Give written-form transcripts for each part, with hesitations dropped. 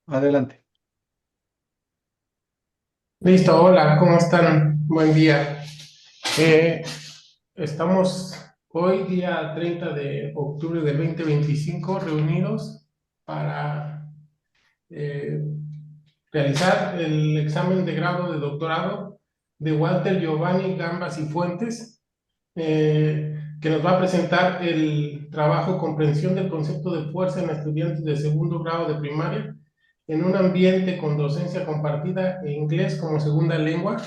Adelante. Listo, hola, ¿cómo están? Buen día. Eh, Estamos hoy, día 30 de octubre de 2025, reunidos para eh, realizar el examen de grado de doctorado de Walter Giovanni Gambas y Fuentes, que nos va a presentar el trabajo Comprensión del concepto de fuerza en estudiantes de segundo grado de primaria en un ambiente con docencia compartida e inglés como segunda lengua,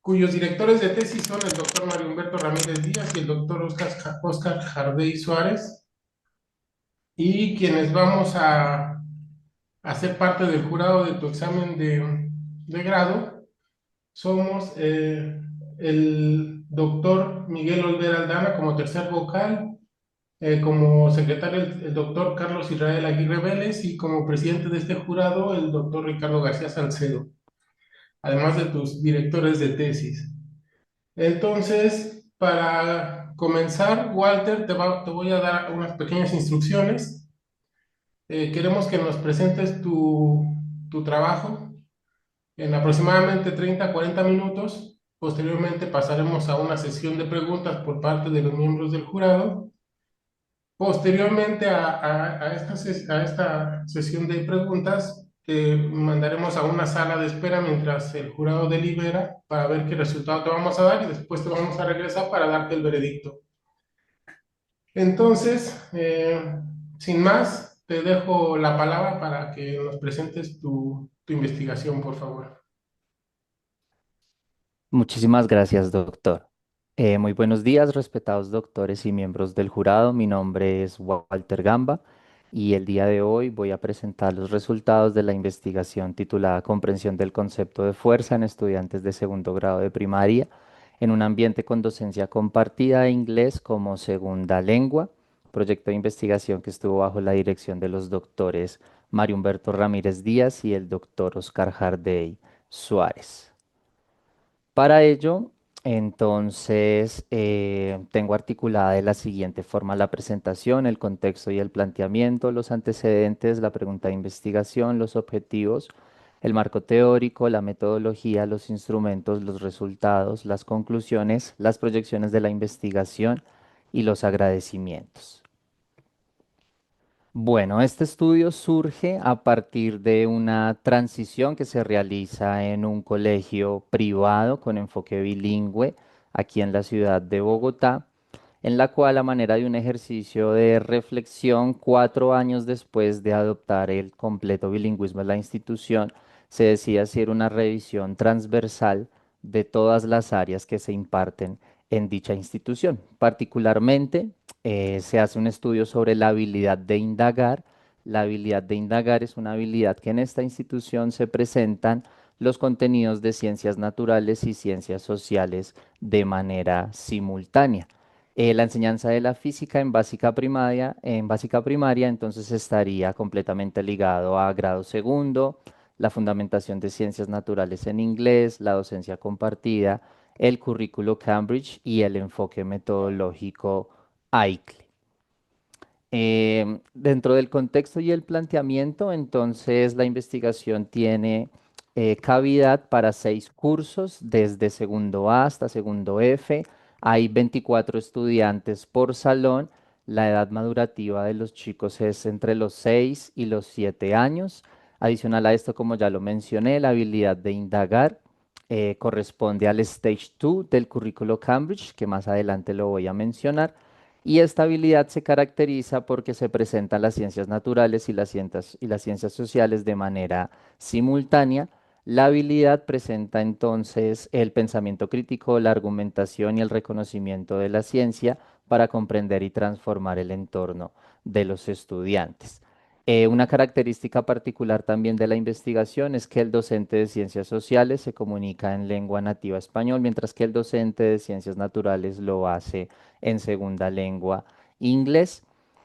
cuyos directores de tesis son el doctor Mario Humberto Ramírez Díaz y el doctor Oscar Jardey Suárez, y quienes vamos a hacer parte del jurado de tu examen de grado somos el doctor Miguel Olvera Aldana como tercer vocal, como secretario el doctor Carlos Israel Aguirre Vélez y como presidente de este jurado el doctor Ricardo García Salcedo, además de tus directores de tesis. Entonces, para comenzar, Walter, te voy a dar unas pequeñas instrucciones. Queremos que nos presentes tu trabajo en aproximadamente 30 a 40 minutos. Posteriormente pasaremos a una sesión de preguntas por parte de los miembros del jurado. Posteriormente a esta sesión de preguntas, te mandaremos a una sala de espera mientras el jurado delibera para ver qué resultado te vamos a dar y después te vamos a regresar para darte el veredicto. Entonces, sin más, te dejo la palabra para que nos presentes tu investigación, por favor. Muchísimas gracias, doctor. Muy buenos días, respetados doctores y miembros del jurado. Mi nombre es Walter Gamba y el día de hoy voy a presentar los resultados de la investigación titulada Comprensión del concepto de fuerza en estudiantes de segundo grado de primaria en un ambiente con docencia compartida de inglés como segunda lengua. Proyecto de investigación que estuvo bajo la dirección de los doctores Mario Humberto Ramírez Díaz y el doctor Oscar Jardey Suárez. Para ello, entonces, tengo articulada de la siguiente forma la presentación, el contexto y el planteamiento, los antecedentes, la pregunta de investigación, los objetivos, el marco teórico, la metodología, los instrumentos, los resultados, las conclusiones, las proyecciones de la investigación y los agradecimientos. Bueno, este estudio surge a partir de una transición que se realiza en un colegio privado con enfoque bilingüe aquí en la ciudad de Bogotá, en la cual a manera de un ejercicio de reflexión, 4 años después de adoptar el completo bilingüismo en la institución, se decide hacer una revisión transversal de todas las áreas que se imparten en dicha institución. Particularmente, se hace un estudio sobre la habilidad de indagar. La habilidad de indagar es una habilidad que en esta institución se presentan los contenidos de ciencias naturales y ciencias sociales de manera simultánea. La enseñanza de la física en básica primaria, entonces estaría completamente ligado a grado segundo, la fundamentación de ciencias naturales en inglés, la docencia compartida, el currículo Cambridge y el enfoque metodológico AICLE. Dentro del contexto y el planteamiento, entonces la investigación tiene cavidad para 6 cursos, desde segundo A hasta segundo F. Hay 24 estudiantes por salón. La edad madurativa de los chicos es entre los 6 y los 7 años. Adicional a esto, como ya lo mencioné, la habilidad de indagar corresponde al Stage 2 del currículo Cambridge, que más adelante lo voy a mencionar. Y esta habilidad se caracteriza porque se presentan las ciencias naturales y las ciencias sociales de manera simultánea. La habilidad presenta entonces el pensamiento crítico, la argumentación y el reconocimiento de la ciencia para comprender y transformar el entorno de los estudiantes. Una característica particular también de la investigación es que el docente de ciencias sociales se comunica en lengua nativa español, mientras que el docente de ciencias naturales lo hace en segunda lengua inglés.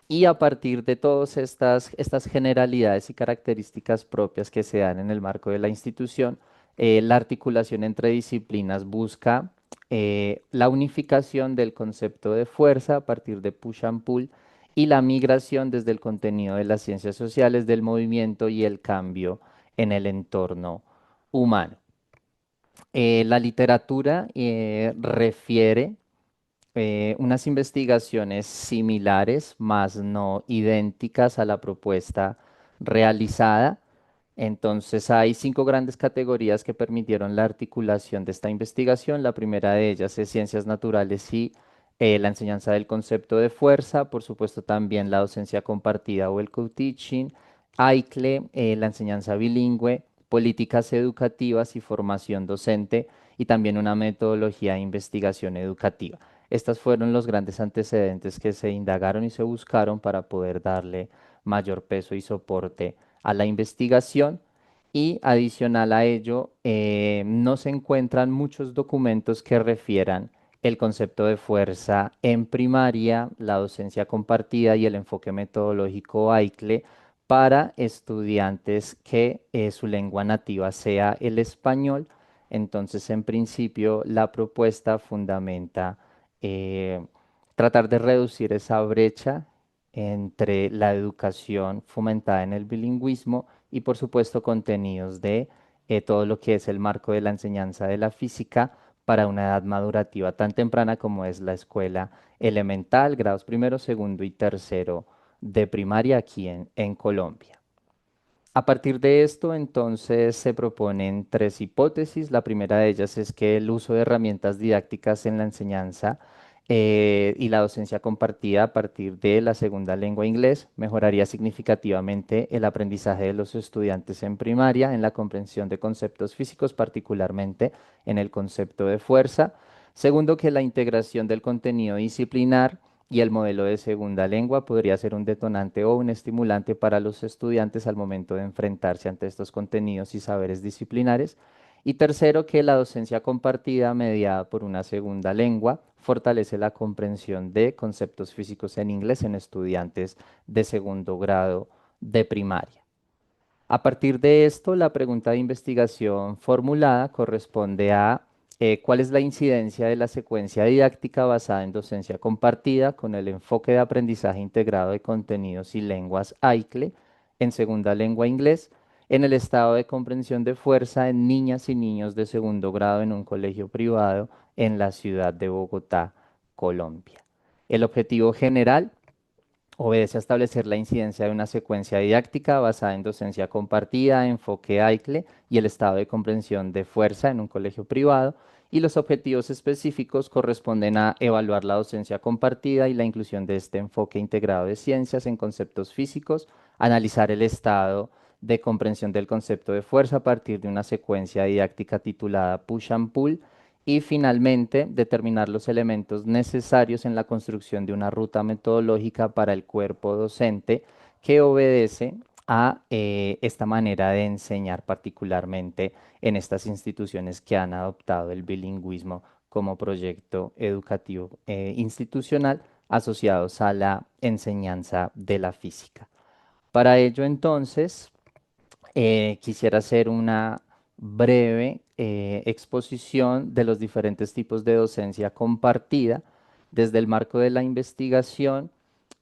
Y a partir de todas estas generalidades y características propias que se dan en el marco de la institución, la articulación entre disciplinas busca la unificación del concepto de fuerza a partir de push and pull y la migración desde el contenido de las ciencias sociales, del movimiento y el cambio en el entorno humano. La literatura refiere unas investigaciones similares, más no idénticas a la propuesta realizada. Entonces hay 5 grandes categorías que permitieron la articulación de esta investigación. La primera de ellas es ciencias naturales y la enseñanza del concepto de fuerza, por supuesto también la docencia compartida o el co-teaching, AICLE, la enseñanza bilingüe, políticas educativas y formación docente y también una metodología de investigación educativa. Estas fueron los grandes antecedentes que se indagaron y se buscaron para poder darle mayor peso y soporte a la investigación. Y adicional a ello, no se encuentran muchos documentos que refieran el concepto de fuerza en primaria, la docencia compartida y el enfoque metodológico AICLE para estudiantes que su lengua nativa sea el español. Entonces, en principio, la propuesta fundamenta eh, tratar de reducir esa brecha entre la educación fomentada en el bilingüismo y, por supuesto, contenidos de todo lo que es el marco de la enseñanza de la física para una edad madurativa tan temprana como es la escuela elemental, grados primero, segundo y tercero de primaria aquí en Colombia. A partir de esto, entonces, se proponen 3 hipótesis. La primera de ellas es que el uso de herramientas didácticas en la enseñanza y la docencia compartida a partir de la segunda lengua inglés mejoraría significativamente el aprendizaje de los estudiantes en primaria, en la comprensión de conceptos físicos, particularmente en el concepto de fuerza. Segundo, que la integración del contenido disciplinar y el modelo de segunda lengua podría ser un detonante o un estimulante para los estudiantes al momento de enfrentarse ante estos contenidos y saberes disciplinares. Y tercero, que la docencia compartida mediada por una segunda lengua fortalece la comprensión de conceptos físicos en inglés en estudiantes de segundo grado de primaria. A partir de esto, la pregunta de investigación formulada corresponde a cuál es la incidencia de la secuencia didáctica basada en docencia compartida con el enfoque de aprendizaje integrado de contenidos y lenguas AICLE en segunda lengua inglés en el estado de comprensión de fuerza en niñas y niños de segundo grado en un colegio privado en la ciudad de Bogotá, Colombia. El objetivo general obedece a establecer la incidencia de una secuencia didáctica basada en docencia compartida, enfoque AICLE y el estado de comprensión de fuerza en un colegio privado. Y los objetivos específicos corresponden a evaluar la docencia compartida y la inclusión de este enfoque integrado de ciencias en conceptos físicos, analizar el estado de comprensión del concepto de fuerza a partir de una secuencia didáctica titulada Push and Pull y finalmente determinar los elementos necesarios en la construcción de una ruta metodológica para el cuerpo docente que obedece a esta manera de enseñar, particularmente en estas instituciones que han adoptado el bilingüismo como proyecto educativo institucional asociados a la enseñanza de la física. Para ello, entonces, quisiera hacer una breve exposición de los diferentes tipos de docencia compartida desde el marco de la investigación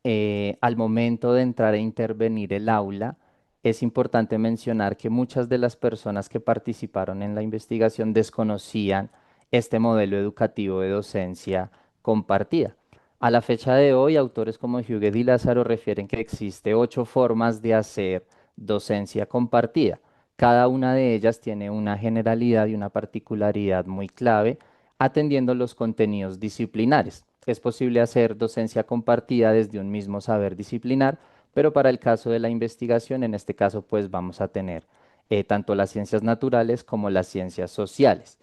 al momento de entrar a intervenir el aula. Es importante mencionar que muchas de las personas que participaron en la investigación desconocían este modelo educativo de docencia compartida. A la fecha de hoy, autores como Huguet y Lázaro refieren que existe 8 formas de hacer docencia compartida. Cada una de ellas tiene una generalidad y una particularidad muy clave, atendiendo los contenidos disciplinares. Es posible hacer docencia compartida desde un mismo saber disciplinar, pero para el caso de la investigación, en este caso, pues vamos a tener tanto las ciencias naturales como las ciencias sociales.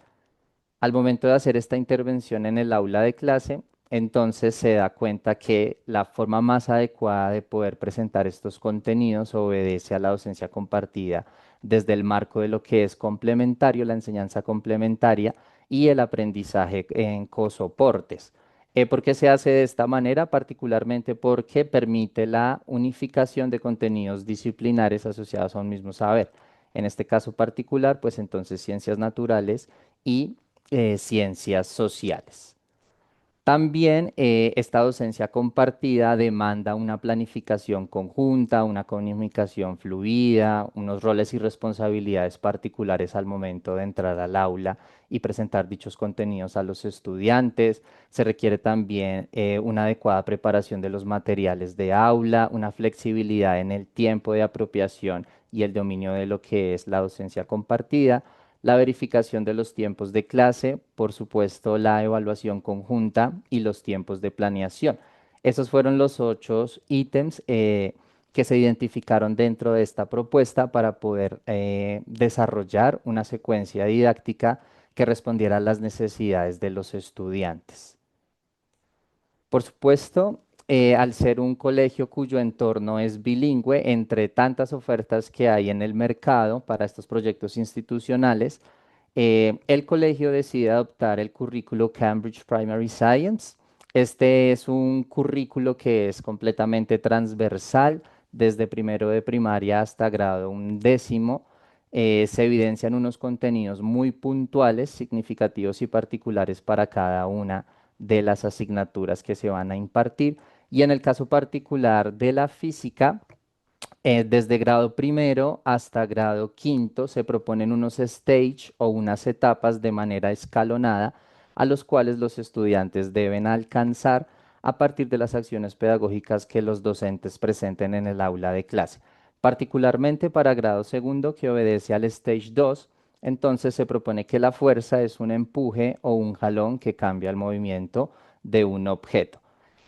Al momento de hacer esta intervención en el aula de clase, entonces se da cuenta que la forma más adecuada de poder presentar estos contenidos obedece a la docencia compartida desde el marco de lo que es complementario, la enseñanza complementaria y el aprendizaje en cosoportes. ¿Por qué se hace de esta manera? Particularmente porque permite la unificación de contenidos disciplinares asociados a un mismo saber. En este caso particular, pues entonces ciencias naturales y ciencias sociales. También esta docencia compartida demanda una planificación conjunta, una comunicación fluida, unos roles y responsabilidades particulares al momento de entrar al aula y presentar dichos contenidos a los estudiantes. Se requiere también una adecuada preparación de los materiales de aula, una flexibilidad en el tiempo de apropiación y el dominio de lo que es la docencia compartida, la verificación de los tiempos de clase, por supuesto, la evaluación conjunta y los tiempos de planeación. Esos fueron los 8 ítems que se identificaron dentro de esta propuesta para poder desarrollar una secuencia didáctica que respondiera a las necesidades de los estudiantes. Por supuesto, al ser un colegio cuyo entorno es bilingüe, entre tantas ofertas que hay en el mercado para estos proyectos institucionales, el colegio decide adoptar el currículo Cambridge Primary Science. Este es un currículo que es completamente transversal, desde primero de primaria hasta grado undécimo. Se evidencian unos contenidos muy puntuales, significativos y particulares para cada una de las asignaturas que se van a impartir. Y en el caso particular de la física, desde grado primero hasta grado quinto se proponen unos stage o unas etapas de manera escalonada a los cuales los estudiantes deben alcanzar a partir de las acciones pedagógicas que los docentes presenten en el aula de clase. Particularmente para grado segundo, que obedece al stage 2, entonces se propone que la fuerza es un empuje o un jalón que cambia el movimiento de un objeto.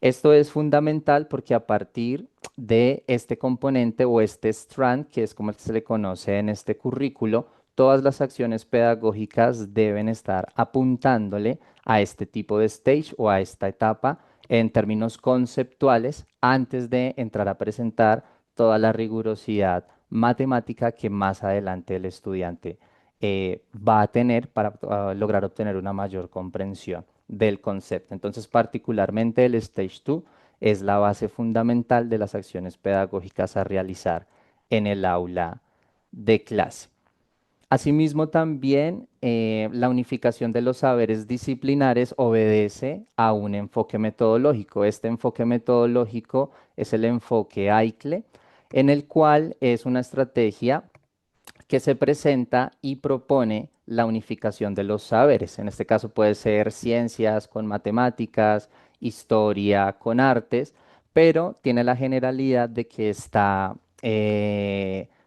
Esto es fundamental porque a partir de este componente o este strand, que es como se le conoce en este currículo, todas las acciones pedagógicas deben estar apuntándole a este tipo de stage o a esta etapa en términos conceptuales antes de entrar a presentar toda la rigurosidad matemática que más adelante el estudiante va a tener para lograr obtener una mayor comprensión del concepto. Entonces, particularmente el Stage 2 es la base fundamental de las acciones pedagógicas a realizar en el aula de clase. Asimismo, también la unificación de los saberes disciplinares obedece a un enfoque metodológico. Este enfoque metodológico es el enfoque AICLE, en el cual es una estrategia que se presenta y propone la unificación de los saberes. En este caso puede ser ciencias con matemáticas, historia con artes, pero tiene la generalidad de que está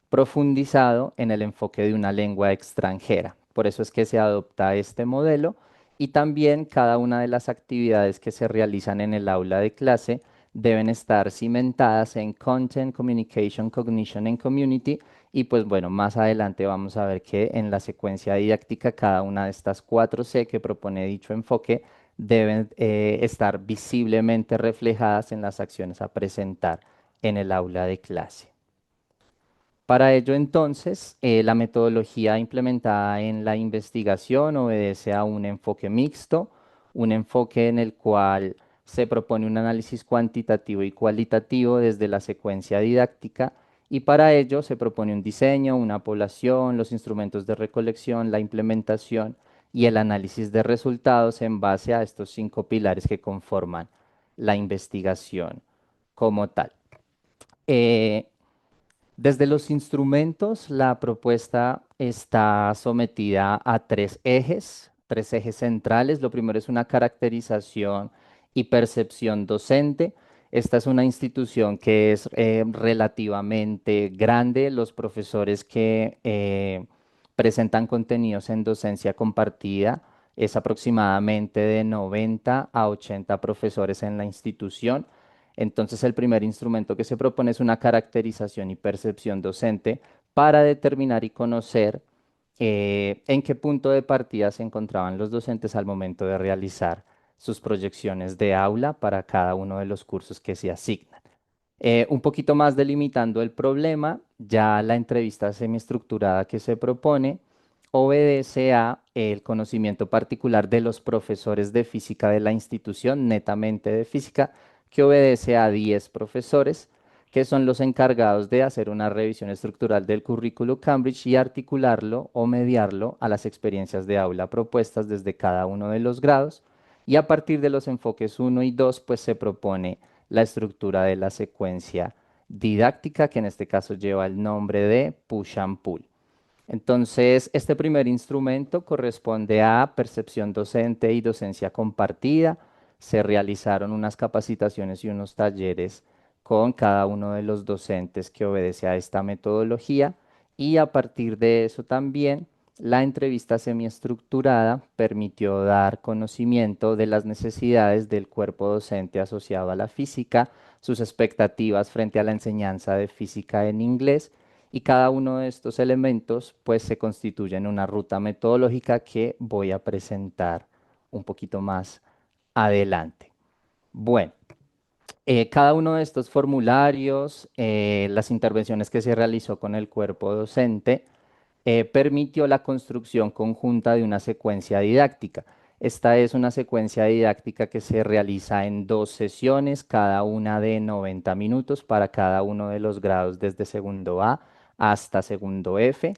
profundizado en el enfoque de una lengua extranjera. Por eso es que se adopta este modelo y también cada una de las actividades que se realizan en el aula de clase deben estar cimentadas en Content, Communication, Cognition and Community. Y pues bueno, más adelante vamos a ver que en la secuencia didáctica cada una de estas 4C que propone dicho enfoque deben estar visiblemente reflejadas en las acciones a presentar en el aula de clase. Para ello, entonces, la metodología implementada en la investigación obedece a un enfoque mixto, un enfoque en el cual se propone un análisis cuantitativo y cualitativo desde la secuencia didáctica y para ello se propone un diseño, una población, los instrumentos de recolección, la implementación y el análisis de resultados en base a estos 5 pilares que conforman la investigación como tal. Eh, Desde los instrumentos, la propuesta está sometida a 3 ejes centrales. Lo primero es una caracterización y percepción docente. Esta es una institución que es relativamente grande. Los profesores que presentan contenidos en docencia compartida es aproximadamente de 90 a 80 profesores en la institución. Entonces, el primer instrumento que se propone es una caracterización y percepción docente para determinar y conocer en qué punto de partida se encontraban los docentes al momento de realizar sus proyecciones de aula para cada uno de los cursos que se asignan. Un poquito más delimitando el problema, ya la entrevista semiestructurada que se propone obedece a el conocimiento particular de los profesores de física de la institución, netamente de física, que obedece a 10 profesores, que son los encargados de hacer una revisión estructural del currículo Cambridge y articularlo o mediarlo a las experiencias de aula propuestas desde cada uno de los grados. Y a partir de los enfoques uno y 2, pues se propone la estructura de la secuencia didáctica, que en este caso lleva el nombre de push and pull. Entonces, este primer instrumento corresponde a percepción docente y docencia compartida. Se realizaron unas capacitaciones y unos talleres con cada uno de los docentes que obedece a esta metodología y a partir de eso también la entrevista semiestructurada permitió dar conocimiento de las necesidades del cuerpo docente asociado a la física, sus expectativas frente a la enseñanza de física en inglés y cada uno de estos elementos pues se constituye en una ruta metodológica que voy a presentar un poquito más adelante. Bueno, cada uno de estos formularios, las intervenciones que se realizó con el cuerpo docente, permitió la construcción conjunta de una secuencia didáctica. Esta es una secuencia didáctica que se realiza en 2 sesiones, cada una de 90 minutos para cada uno de los grados desde segundo A hasta segundo F.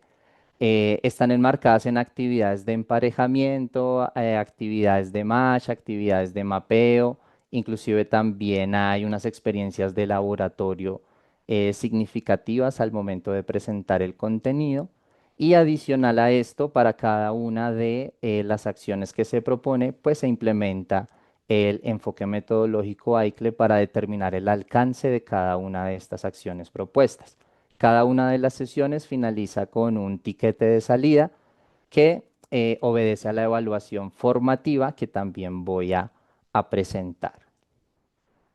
Están enmarcadas en actividades de emparejamiento, actividades de match, actividades de mapeo, inclusive también hay unas experiencias de laboratorio significativas al momento de presentar el contenido. Y adicional a esto, para cada una de las acciones que se propone, pues se implementa el enfoque metodológico AICLE para determinar el alcance de cada una de estas acciones propuestas. Cada una de las sesiones finaliza con un tiquete de salida que obedece a la evaluación formativa que también voy a presentar.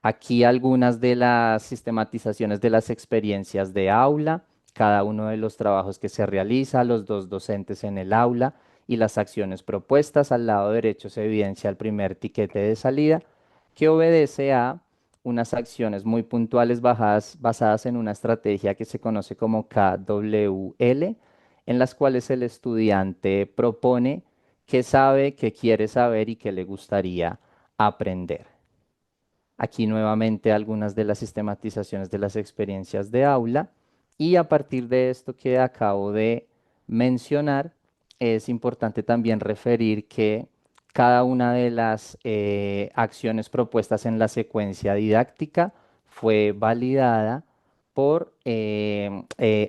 Aquí algunas de las sistematizaciones de las experiencias de aula, cada uno de los trabajos que se realiza, los dos docentes en el aula y las acciones propuestas. Al lado derecho se evidencia el primer tiquete de salida que obedece a unas acciones muy puntuales basadas en una estrategia que se conoce como KWL, en las cuales el estudiante propone qué sabe, qué quiere saber y qué le gustaría aprender. Aquí nuevamente algunas de las sistematizaciones de las experiencias de aula y a partir de esto que acabo de mencionar, es importante también referir que cada una de las acciones propuestas en la secuencia didáctica fue validada por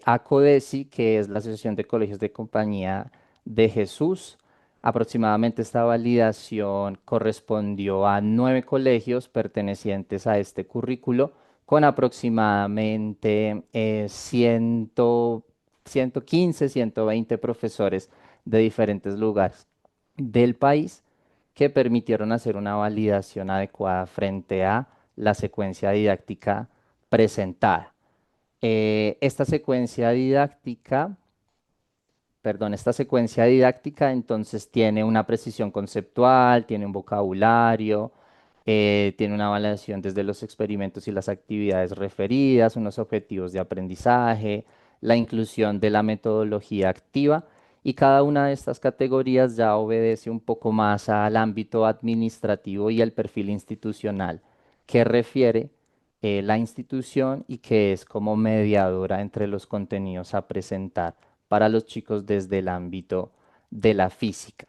ACODESI, que es la Asociación de Colegios de Compañía de Jesús. Aproximadamente esta validación correspondió a 9 colegios pertenecientes a este currículo, con aproximadamente 115, 120 profesores de diferentes lugares del país que permitieron hacer una validación adecuada frente a la secuencia didáctica presentada. Esta secuencia didáctica Esta secuencia didáctica entonces tiene una precisión conceptual, tiene un vocabulario, tiene una valoración desde los experimentos y las actividades referidas, unos objetivos de aprendizaje, la inclusión de la metodología activa y cada una de estas categorías ya obedece un poco más al ámbito administrativo y al perfil institucional que refiere la institución y que es como mediadora entre los contenidos a presentar para los chicos desde el ámbito de la física.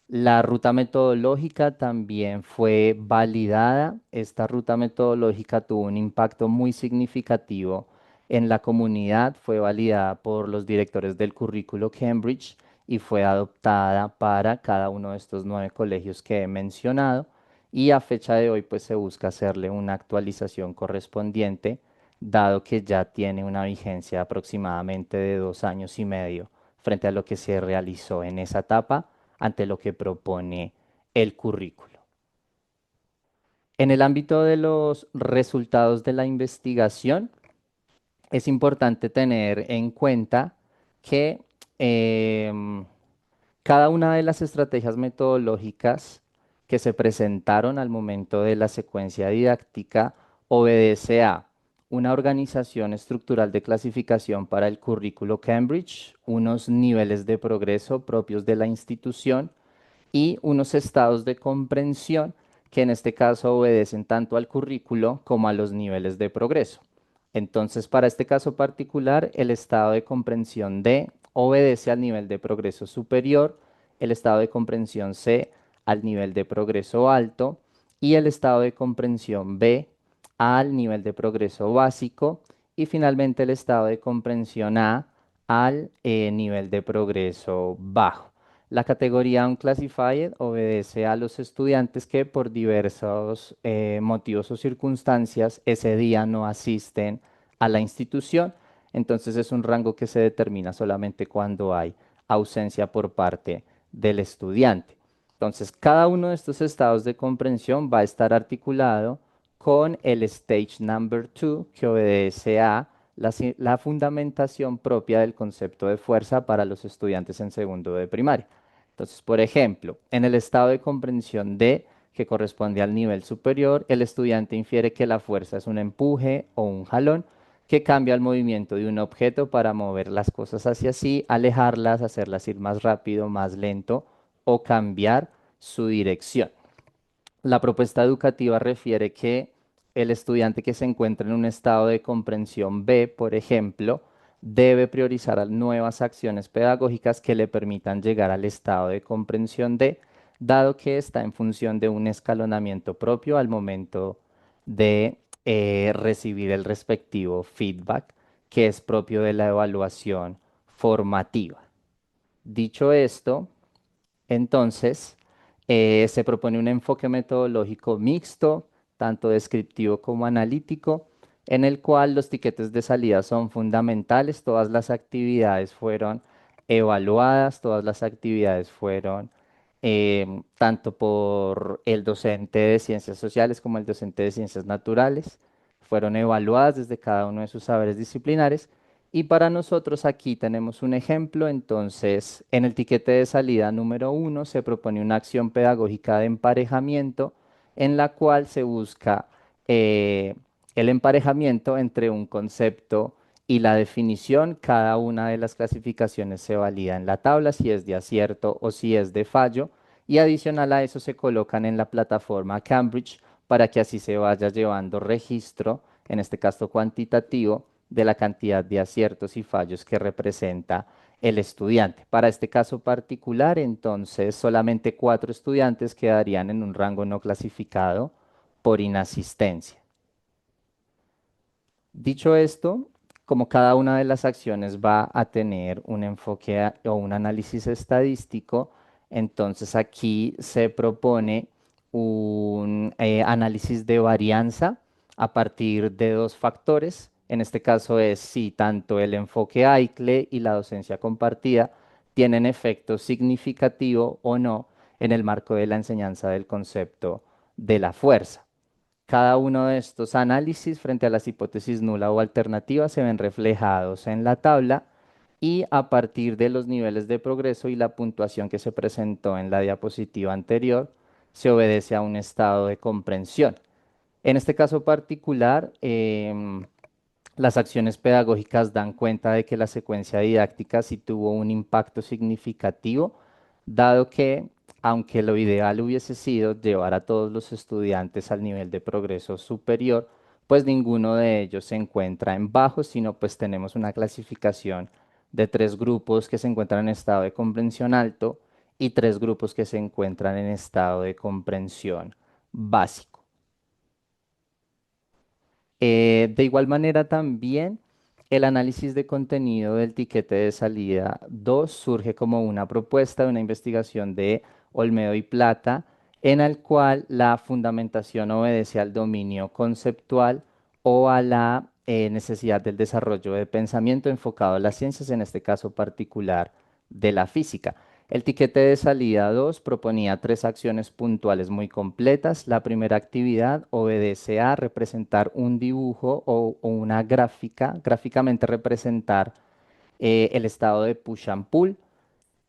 La ruta metodológica también fue validada. Esta ruta metodológica tuvo un impacto muy significativo en la comunidad, fue validada por los directores del currículo Cambridge y fue adoptada para cada uno de estos 9 colegios que he mencionado. Y a fecha de hoy, pues se busca hacerle una actualización correspondiente, dado que ya tiene una vigencia aproximadamente de 2 años y medio frente a lo que se realizó en esa etapa ante lo que propone el currículo. En el ámbito de los resultados de la investigación, es importante tener en cuenta que em, cada una de las estrategias metodológicas que se presentaron al momento de la secuencia didáctica obedece a una organización estructural de clasificación para el currículo Cambridge, unos niveles de progreso propios de la institución y unos estados de comprensión que en este caso obedecen tanto al currículo como a los niveles de progreso. Entonces, para este caso particular, el estado de comprensión D obedece al nivel de progreso superior, el estado de comprensión C al nivel de progreso alto y el estado de comprensión B al nivel de progreso básico y finalmente el estado de comprensión A al nivel de progreso bajo. La categoría Unclassified obedece a los estudiantes que por diversos motivos o circunstancias ese día no asisten a la institución. Entonces es un rango que se determina solamente cuando hay ausencia por parte del estudiante. Entonces cada uno de estos estados de comprensión va a estar articulado con el stage number 2 que obedece a la fundamentación propia del concepto de fuerza para los estudiantes en segundo de primaria. Entonces, por ejemplo, en el estado de comprensión D, que corresponde al nivel superior, el estudiante infiere que la fuerza es un empuje o un jalón que cambia el movimiento de un objeto para mover las cosas hacia sí, alejarlas, hacerlas ir más rápido, más lento o cambiar su dirección. La propuesta educativa refiere que el estudiante que se encuentra en un estado de comprensión B, por ejemplo, debe priorizar nuevas acciones pedagógicas que le permitan llegar al estado de comprensión D, dado que está en función de un escalonamiento propio al momento de recibir el respectivo feedback, que es propio de la evaluación formativa. Dicho esto, entonces, se propone un enfoque metodológico mixto, tanto descriptivo como analítico, en el cual los tiquetes de salida son fundamentales, todas las actividades fueron evaluadas, todas las actividades fueron tanto por el docente de ciencias sociales como el docente de ciencias naturales, fueron evaluadas desde cada uno de sus saberes disciplinares y para nosotros aquí tenemos un ejemplo, entonces en el tiquete de salida número 1 se propone una acción pedagógica de emparejamiento en la cual se busca eh, el emparejamiento entre un concepto y la definición. Cada una de las clasificaciones se valida en la tabla si es de acierto o si es de fallo y adicional a eso se colocan en la plataforma Cambridge para que así se vaya llevando registro, en este caso cuantitativo, de la cantidad de aciertos y fallos que representa el estudiante. Para este caso particular, entonces, solamente 4 estudiantes quedarían en un rango no clasificado por inasistencia. Dicho esto, como cada una de las acciones va a tener un enfoque o un análisis estadístico, entonces aquí se propone un análisis de varianza a partir de 2 factores. En este caso es si tanto el enfoque AICLE y la docencia compartida tienen efecto significativo o no en el marco de la enseñanza del concepto de la fuerza. Cada uno de estos análisis frente a las hipótesis nula o alternativa se ven reflejados en la tabla y a partir de los niveles de progreso y la puntuación que se presentó en la diapositiva anterior, se obedece a un estado de comprensión. En este caso particular, las acciones pedagógicas dan cuenta de que la secuencia didáctica sí tuvo un impacto significativo, dado que, aunque lo ideal hubiese sido llevar a todos los estudiantes al nivel de progreso superior, pues ninguno de ellos se encuentra en bajo, sino pues tenemos una clasificación de 3 grupos que se encuentran en estado de comprensión alto y 3 grupos que se encuentran en estado de comprensión básico. De igual manera también el análisis de contenido del tiquete de salida 2 surge como una propuesta de una investigación de Olmedo y Plata, en el cual la fundamentación obedece al dominio conceptual o a la necesidad del desarrollo de pensamiento enfocado a las ciencias, en este caso particular de la física. El tiquete de salida 2 proponía 3 acciones puntuales muy completas. La primera actividad obedece a representar un dibujo o una gráfica, gráficamente representar el estado de push and pull.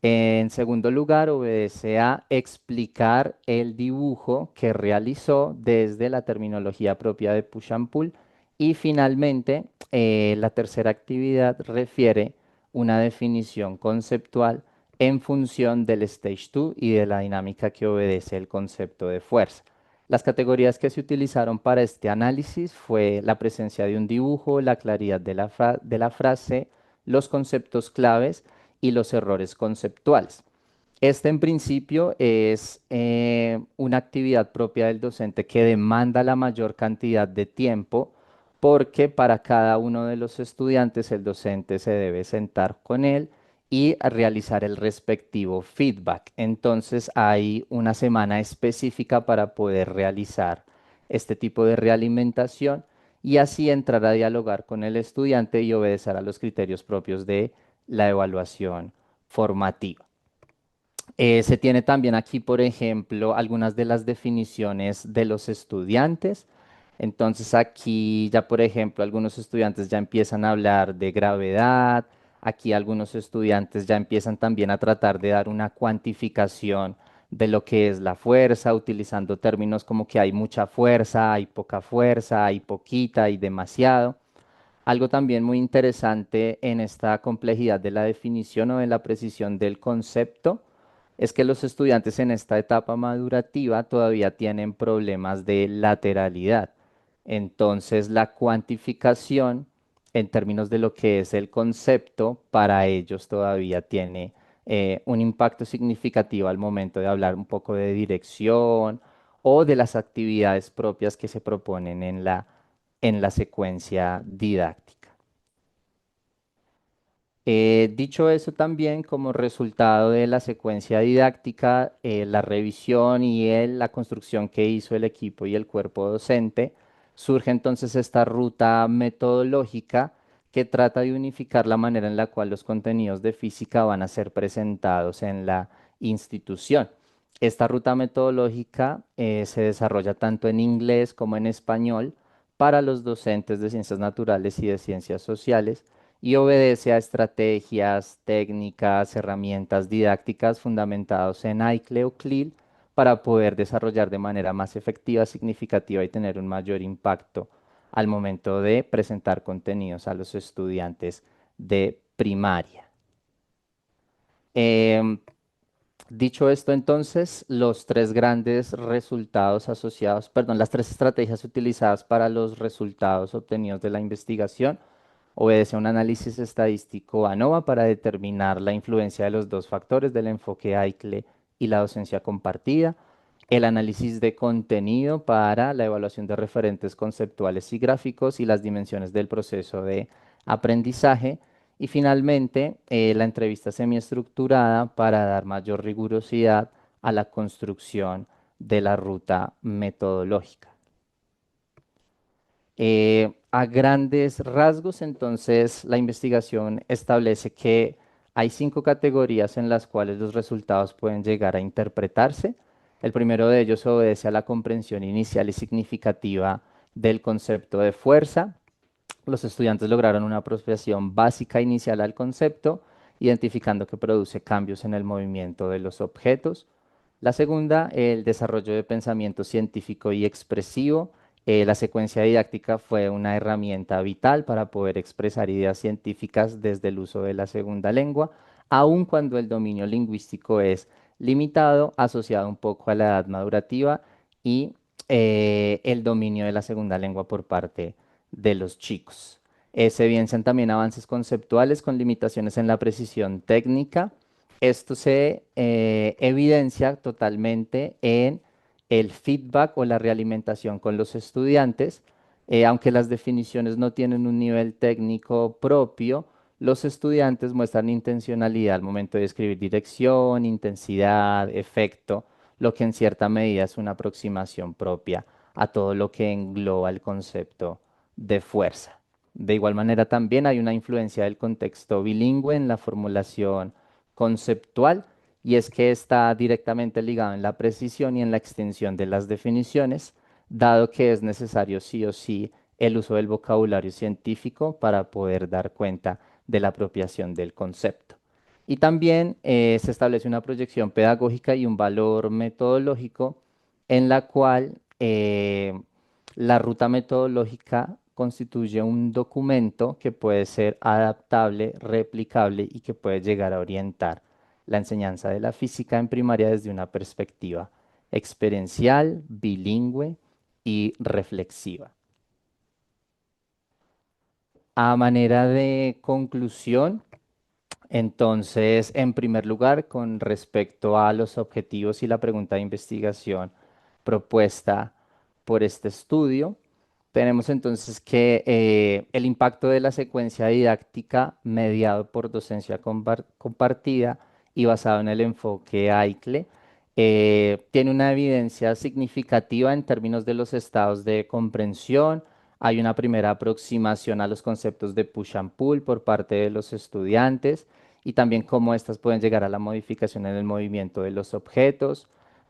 En segundo lugar, obedece a explicar el dibujo que realizó desde la terminología propia de push and pull. Y finalmente, la tercera actividad refiere una definición conceptual en función del Stage 2 y de la dinámica que obedece el concepto de fuerza. Las categorías que se utilizaron para este análisis fue la presencia de un dibujo, la claridad de la frase, los conceptos claves y los errores conceptuales. Este en principio es una actividad propia del docente que demanda la mayor cantidad de tiempo porque para cada uno de los estudiantes el docente se debe sentar con él y a realizar el respectivo feedback. Entonces hay una semana específica para poder realizar este tipo de realimentación y así entrar a dialogar con el estudiante y obedecer a los criterios propios de la evaluación formativa. Se tiene también aquí, por ejemplo, algunas de las definiciones de los estudiantes. Entonces aquí ya, por ejemplo, algunos estudiantes ya empiezan a hablar de gravedad. Aquí algunos estudiantes ya empiezan también a tratar de dar una cuantificación de lo que es la fuerza, utilizando términos como que hay mucha fuerza, hay poca fuerza, hay poquita, hay demasiado. Algo también muy interesante en esta complejidad de la definición o de la precisión del concepto es que los estudiantes en esta etapa madurativa todavía tienen problemas de lateralidad. Entonces, la cuantificación en términos de lo que es el concepto para ellos todavía tiene un impacto significativo al momento de hablar un poco de dirección o de las actividades propias que se proponen en la secuencia didáctica. Dicho eso también, como resultado de la secuencia didáctica, la revisión y la construcción que hizo el equipo y el cuerpo docente, surge entonces esta ruta metodológica que trata de unificar la manera en la cual los contenidos de física van a ser presentados en la institución. Esta ruta metodológica se desarrolla tanto en inglés como en español para los docentes de ciencias naturales y de ciencias sociales y obedece a estrategias, técnicas, herramientas didácticas fundamentados en ICLE o CLIL para poder desarrollar de manera más efectiva, significativa y tener un mayor impacto al momento de presentar contenidos a los estudiantes de primaria. Em, Dicho esto, entonces, los tres grandes resultados asociados, perdón, las tres estrategias utilizadas para los resultados obtenidos de la investigación obedece a un análisis estadístico ANOVA para determinar la influencia de los dos factores del enfoque AICLE y la docencia compartida, el análisis de contenido para la evaluación de referentes conceptuales y gráficos y las dimensiones del proceso de aprendizaje, y finalmente la entrevista semiestructurada para dar mayor rigurosidad a la construcción de la ruta metodológica. A grandes rasgos, entonces, la investigación establece que hay 5 categorías en las cuales los resultados pueden llegar a interpretarse. El primero de ellos obedece a la comprensión inicial y significativa del concepto de fuerza. Los estudiantes lograron una apropiación básica inicial al concepto, identificando que produce cambios en el movimiento de los objetos. La segunda, el desarrollo de pensamiento científico y expresivo. La secuencia didáctica fue una herramienta vital para poder expresar ideas científicas desde el uso de la segunda lengua, aun cuando el dominio lingüístico es limitado, asociado un poco a la edad madurativa y el dominio de la segunda lengua por parte de los chicos. Se evidencian también avances conceptuales con limitaciones en la precisión técnica. Esto se evidencia totalmente en el feedback o la realimentación con los estudiantes. Aunque las definiciones no tienen un nivel técnico propio, los estudiantes muestran intencionalidad al momento de escribir dirección, intensidad, efecto, lo que en cierta medida es una aproximación propia a todo lo que engloba el concepto de fuerza. De igual manera, también hay una influencia del contexto bilingüe en la formulación conceptual, y es que está directamente ligado en la precisión y en la extensión de las definiciones, dado que es necesario sí o sí el uso del vocabulario científico para poder dar cuenta de la apropiación del concepto. Y también se establece una proyección pedagógica y un valor metodológico en la cual la ruta metodológica constituye un documento que puede ser adaptable, replicable y que puede llegar a orientar la enseñanza de la física en primaria desde una perspectiva experiencial, bilingüe y reflexiva. A manera de conclusión, Entonces, en primer lugar, con respecto a los objetivos y la pregunta de investigación propuesta por este estudio, tenemos entonces que el impacto de la secuencia didáctica mediado por docencia compartida y basado en el enfoque AICLE tiene una evidencia significativa en términos de los estados de comprensión. Hay una primera aproximación a los conceptos de push and pull por parte de los estudiantes y también cómo éstas pueden llegar a la modificación en el movimiento de los objetos.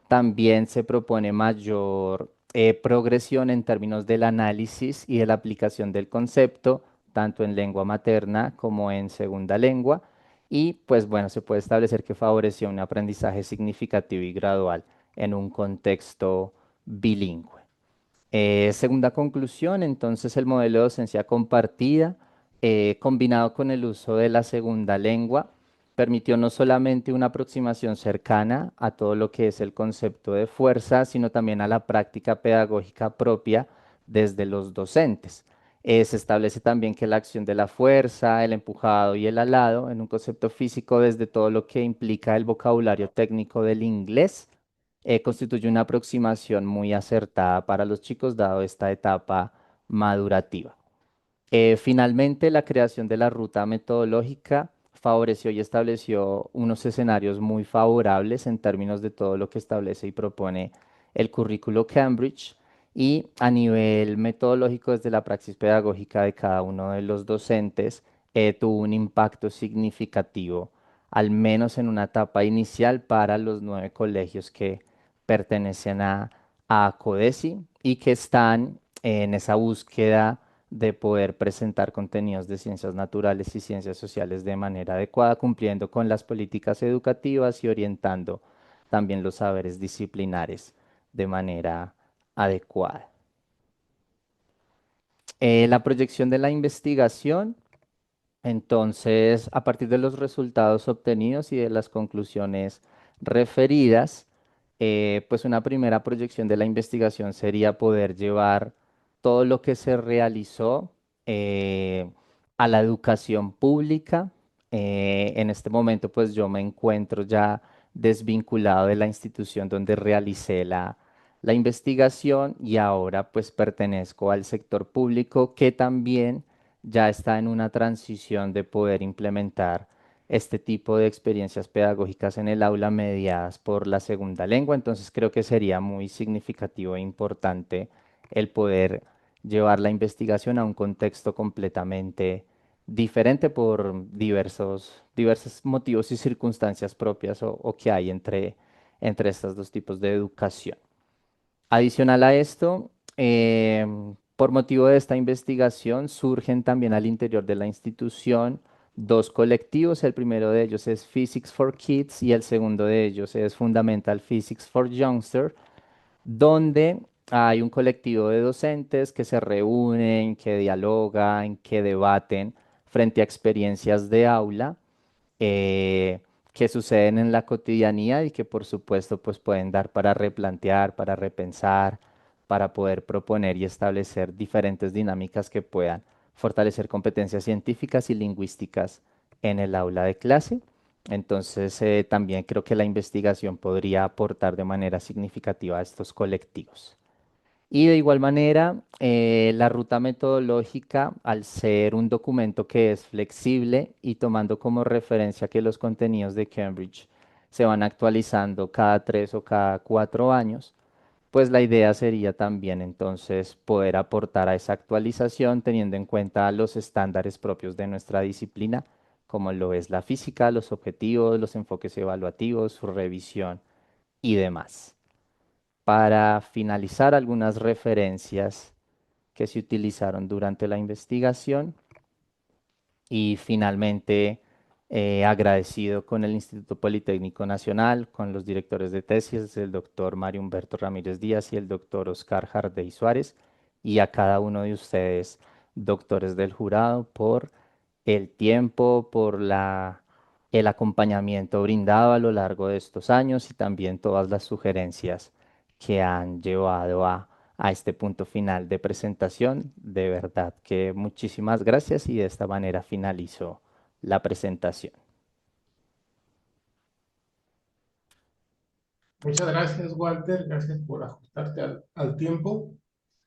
También se propone mayor progresión en términos del análisis y de la aplicación del concepto, tanto en lengua materna como en segunda lengua. Y pues bueno, se puede establecer que favoreció un aprendizaje significativo y gradual en un contexto bilingüe. Segunda conclusión, entonces el modelo de docencia compartida, combinado con el uso de la segunda lengua, permitió no solamente una aproximación cercana a todo lo que es el concepto de fuerza, sino también a la práctica pedagógica propia desde los docentes. Se establece también que la acción de la fuerza, el empujado y el alado, en un concepto físico desde todo lo que implica el vocabulario técnico del inglés, constituye una aproximación muy acertada para los chicos, dado esta etapa madurativa. Finalmente, la creación de la ruta metodológica favoreció y estableció unos escenarios muy favorables en términos de todo lo que establece y propone el currículo Cambridge y a nivel metodológico desde la praxis pedagógica de cada uno de los docentes tuvo un impacto significativo, al menos en una etapa inicial para los 9 colegios que pertenecen a CODESI y que están en esa búsqueda de poder presentar contenidos de ciencias naturales y ciencias sociales de manera adecuada, cumpliendo con las políticas educativas y orientando también los saberes disciplinares de manera adecuada. La proyección de la investigación, entonces, a partir de los resultados obtenidos y de las conclusiones referidas, pues una primera proyección de la investigación sería poder llevar todo lo que se realizó eh, a la educación pública. En este momento, pues yo me encuentro ya desvinculado de la institución donde realicé la investigación y ahora pues pertenezco al sector público que también ya está en una transición de poder implementar este tipo de experiencias pedagógicas en el aula mediadas por la segunda lengua. Entonces creo que sería muy significativo e importante el poder llevar la investigación a un contexto completamente diferente por diversos motivos y circunstancias propias o que hay entre estos dos tipos de educación. Adicional a esto, por motivo de esta investigación, surgen también al interior de la institución dos colectivos. El primero de ellos es Physics for Kids y el segundo de ellos es Fundamental Physics for Youngsters, donde hay un colectivo de docentes que se reúnen, que dialogan, que debaten frente a experiencias de aula eh, que suceden en la cotidianidad y que por supuesto pues pueden dar para replantear, para repensar, para poder proponer y establecer diferentes dinámicas que puedan fortalecer competencias científicas y lingüísticas en el aula de clase. Entonces, también creo que la investigación podría aportar de manera significativa a estos colectivos. Y de igual manera, la ruta metodológica, al ser un documento que es flexible y tomando como referencia que los contenidos de Cambridge se van actualizando cada 3 o cada 4 años, pues la idea sería también entonces poder aportar a esa actualización teniendo en cuenta los estándares propios de nuestra disciplina, como lo es la física, los objetivos, los enfoques evaluativos, su revisión y demás. Para finalizar, algunas referencias que se utilizaron durante la investigación y finalmente agradecido con el Instituto Politécnico Nacional, con los directores de tesis, el doctor Mario Humberto Ramírez Díaz y el doctor Oscar Jardey Suárez, y a cada uno de ustedes, doctores del jurado, por el tiempo, por el acompañamiento brindado a lo largo de estos años y también todas las sugerencias que han llevado a este punto final de presentación. De verdad que muchísimas gracias y de esta manera finalizo la presentación. Muchas gracias, Walter. Gracias por ajustarte al tiempo.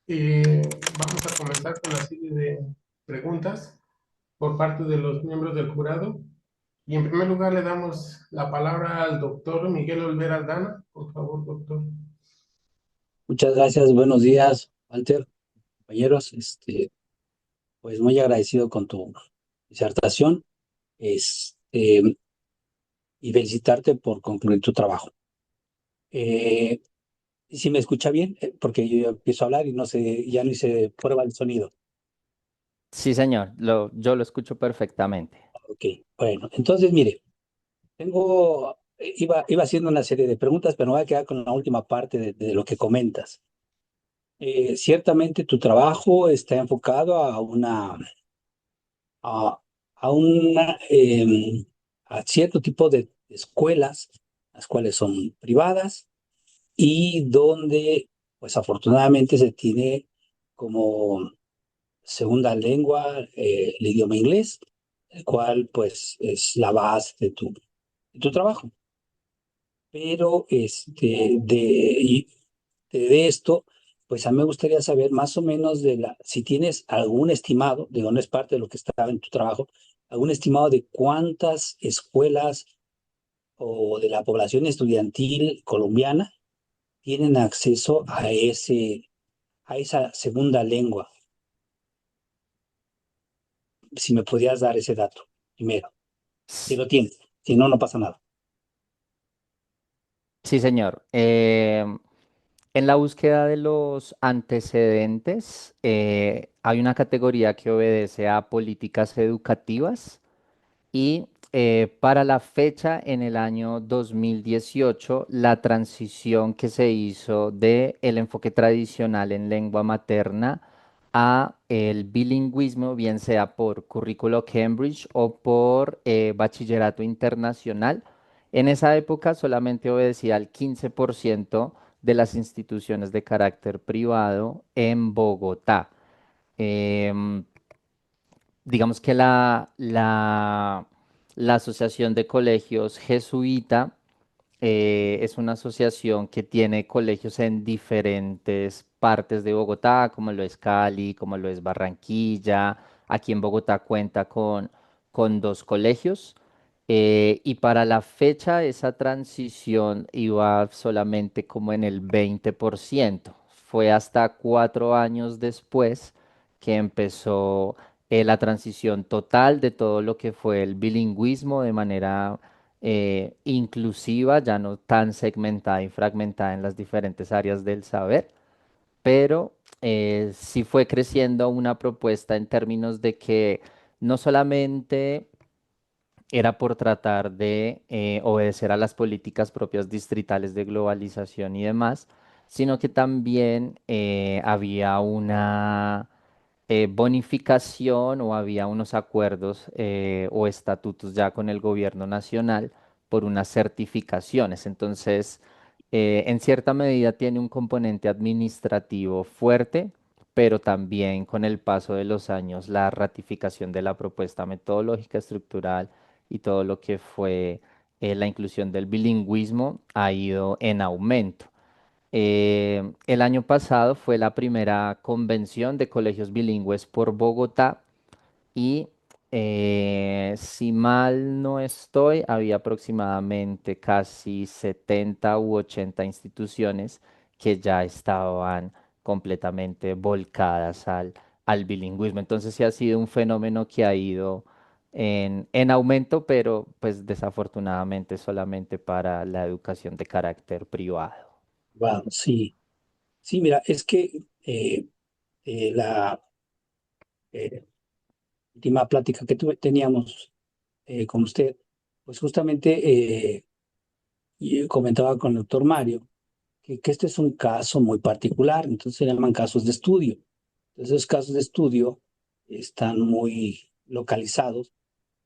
Vamos a comenzar con la serie de preguntas por parte de los miembros del jurado. Y en primer lugar le damos la palabra al doctor Miguel Olvera Aldana. Por favor, doctor. Muchas gracias, buenos días, Walter, compañeros. Pues muy agradecido con tu disertación, este, y felicitarte por concluir tu trabajo. Eh, si me escucha bien, porque yo ya empiezo a hablar y no sé, ya no hice prueba del sonido. Sí, señor, yo lo escucho perfectamente. Ok, bueno, entonces mire, iba haciendo una serie de preguntas, pero me voy a quedar con la última parte de lo que comentas. Ciertamente tu trabajo está enfocado a, a, una, a cierto tipo de escuelas, las cuales son privadas y donde, pues afortunadamente se tiene como segunda lengua el idioma inglés, el cual pues es la base de tu trabajo. Pero de esto, pues a mí me gustaría saber más o menos si tienes algún estimado, digo, no es parte de lo que estaba en tu trabajo, algún estimado de cuántas escuelas o de la población estudiantil colombiana tienen acceso a esa segunda lengua. Si me podías dar ese dato primero, si S- lo tienes, si no, no pasa nada. Sí, señor. En la búsqueda de los antecedentes, hay una categoría que obedece a políticas educativas. Y para la fecha, en el año 2018, la transición que se hizo de el enfoque tradicional en lengua materna a el bilingüismo, bien sea por currículo Cambridge o por bachillerato internacional, en esa época solamente obedecía al 15% de las instituciones de carácter privado en Bogotá. Em, digamos que la Asociación de Colegios Jesuita es una asociación que tiene colegios en diferentes partes de Bogotá, como lo es Cali, como lo es Barranquilla. Aquí en Bogotá cuenta con dos colegios. Y para la fecha esa transición iba solamente como en el 20%. Fue hasta 4 años después que empezó la transición total de todo lo que fue el bilingüismo de manera inclusiva, ya no tan segmentada y fragmentada en las diferentes áreas del saber, pero sí fue creciendo una propuesta en términos de que no solamente era por tratar de obedecer a las políticas propias distritales de globalización y demás, sino que también había una bonificación o había unos acuerdos o estatutos ya con el gobierno nacional por unas certificaciones. Entonces, en cierta medida tiene un componente administrativo fuerte, pero también con el paso de los años la ratificación de la propuesta metodológica estructural y todo lo que fue la inclusión del bilingüismo ha ido en aumento. El año pasado fue la primera convención de colegios bilingües por Bogotá y si mal no estoy, había aproximadamente casi 70 u 80 instituciones que ya estaban completamente volcadas al bilingüismo. Entonces sí ha sido un fenómeno que ha ido en aumento, pero pues desafortunadamente solamente para la educación de carácter privado. Wow, sí, sí, mira, es que la última plática que teníamos con usted, pues justamente y comentaba con el doctor Mario que este es un caso muy particular, entonces se llaman casos de estudio. Entonces, esos casos de estudio están muy localizados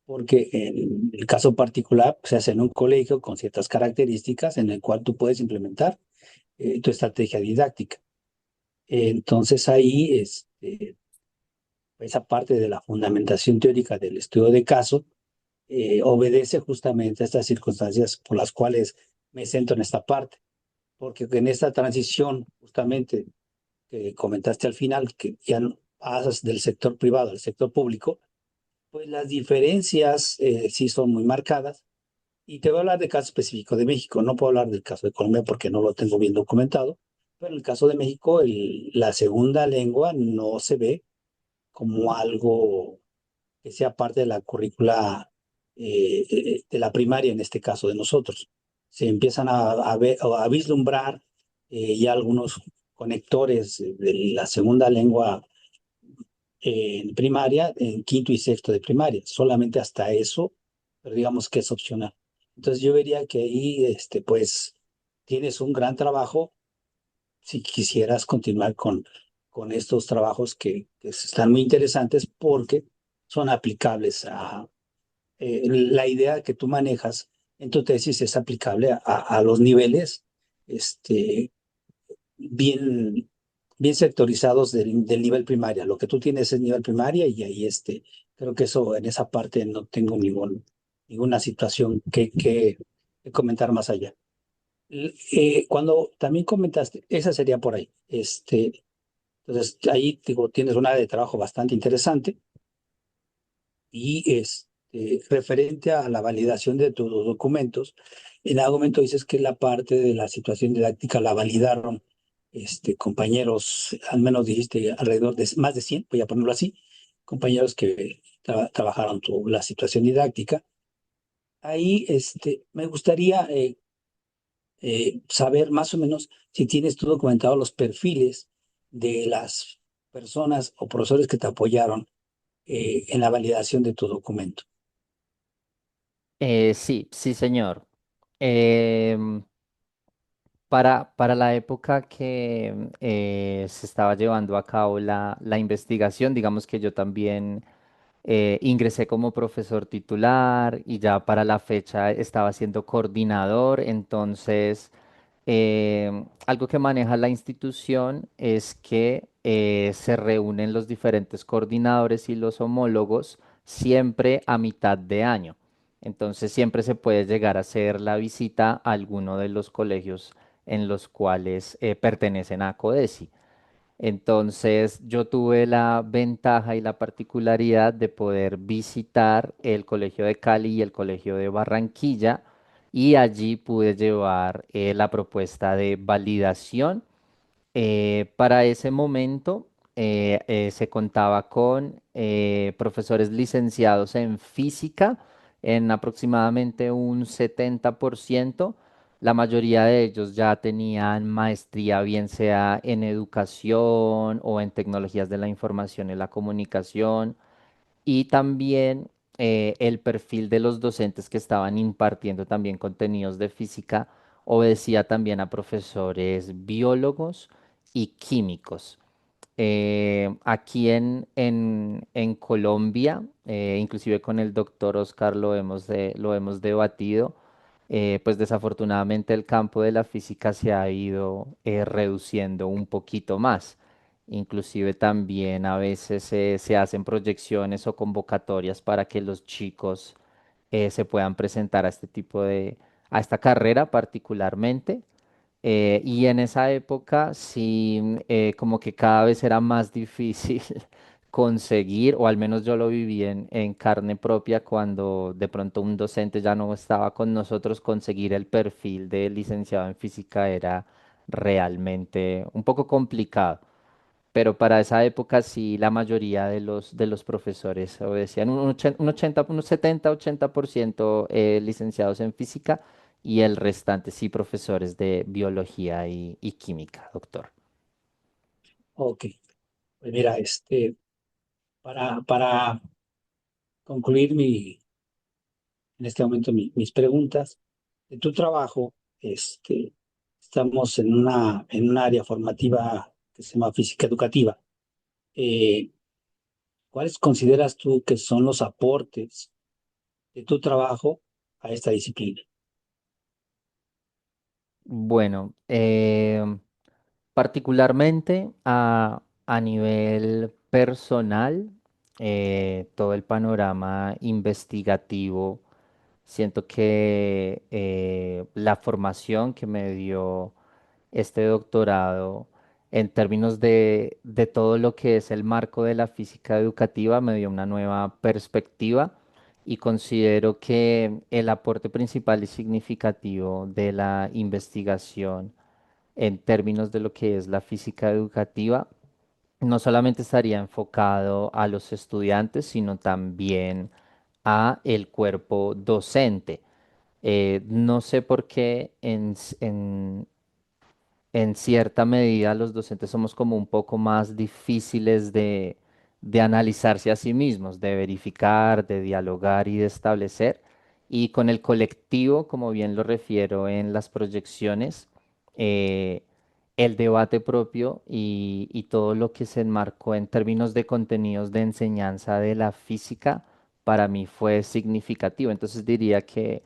porque en el caso particular pues, se hace en un colegio con ciertas características en el cual tú puedes implementar tu estrategia didáctica. Entonces ahí esa parte de la fundamentación teórica del estudio de caso obedece justamente a estas circunstancias por las cuales me centro en esta parte. porque en esta transición justamente que comentaste al final, que ya pasas del sector privado al sector público, pues las diferencias sí son muy marcadas. Y te voy a hablar del caso específico de México, no puedo hablar del caso de Colombia porque no lo tengo bien documentado, pero en el caso de México la segunda lengua no se ve como algo que sea parte de la currícula de la primaria, en este caso de nosotros. Se empiezan a ver, a vislumbrar ya algunos conectores de la segunda lengua en primaria, en quinto y sexto de primaria, solamente hasta eso, pero digamos que es opcional. Entonces yo vería que ahí, pues, tienes un gran trabajo si quisieras continuar con estos trabajos que están muy interesantes porque son aplicables a la idea que tú manejas en tu tesis es aplicable a los niveles este, bien, bien sectorizados del nivel primaria. Lo que tú tienes es nivel primaria y ahí creo que eso en esa parte no tengo ninguna situación que comentar más allá. Cuando también comentaste, esa sería por ahí. Entonces, ahí digo, tienes una área de trabajo bastante interesante y referente a la validación de tus documentos, en algún momento dices que la parte de la situación didáctica la validaron compañeros, al menos dijiste alrededor de más de 100 voy a ponerlo así, compañeros que trabajaron la situación didáctica. Ahí me gustaría saber más o menos si tienes tú documentado los perfiles de las personas o profesores que te apoyaron en la validación de tu documento. Sí, sí, señor. Em, para la época que se estaba llevando a cabo la investigación, digamos que yo también ingresé como profesor titular y ya para la fecha estaba siendo coordinador, entonces algo que maneja la institución es que se reúnen los diferentes coordinadores y los homólogos siempre a mitad de año. Entonces siempre se puede llegar a hacer la visita a alguno de los colegios en los cuales pertenecen a CODESI. Entonces yo tuve la ventaja y la particularidad de poder visitar el Colegio de Cali y el Colegio de Barranquilla y allí pude llevar la propuesta de validación. Para ese momento se contaba con profesores licenciados en física en aproximadamente un 70%. La mayoría de ellos ya tenían maestría, bien sea en educación o en tecnologías de la información y la comunicación. Y también el perfil de los docentes que estaban impartiendo también contenidos de física obedecía también a profesores biólogos y químicos. Aquí en Colombia, inclusive con el doctor Oscar lo hemos debatido, pues desafortunadamente el campo de la física se ha ido reduciendo un poquito más. Inclusive también a veces se hacen proyecciones o convocatorias para que los chicos se puedan presentar a este a esta carrera particularmente. Y en esa época sí, como que cada vez era más difícil conseguir, o al menos yo lo viví en carne propia cuando de pronto un docente ya no estaba con nosotros, conseguir el perfil de licenciado en física era realmente un poco complicado. Pero para esa época sí, la mayoría de los profesores obedecían un 80, un 70-80% licenciados en física y el restante sí profesores de biología y química, doctor. Ok, pues mira, para concluir en este momento mis preguntas, de tu trabajo, estamos en un área formativa que se llama física educativa. Eh, ¿Cuáles consideras tú que son los aportes de tu trabajo a esta disciplina? Bueno, particularmente a nivel personal, todo el panorama investigativo, siento que la formación que me dio este doctorado en términos de todo lo que es el marco de la física educativa, me dio una nueva perspectiva y considero que el aporte principal y significativo de la investigación en términos de lo que es la física educativa no solamente estaría enfocado a los estudiantes, sino también a el cuerpo docente. No sé por qué en cierta medida los docentes somos como un poco más difíciles de analizarse a sí mismos, de verificar, de dialogar y de establecer. Y con el colectivo, como bien lo refiero en las proyecciones, eh, el debate propio y todo lo que se enmarcó en términos de contenidos de enseñanza de la física, para mí fue significativo. Entonces diría que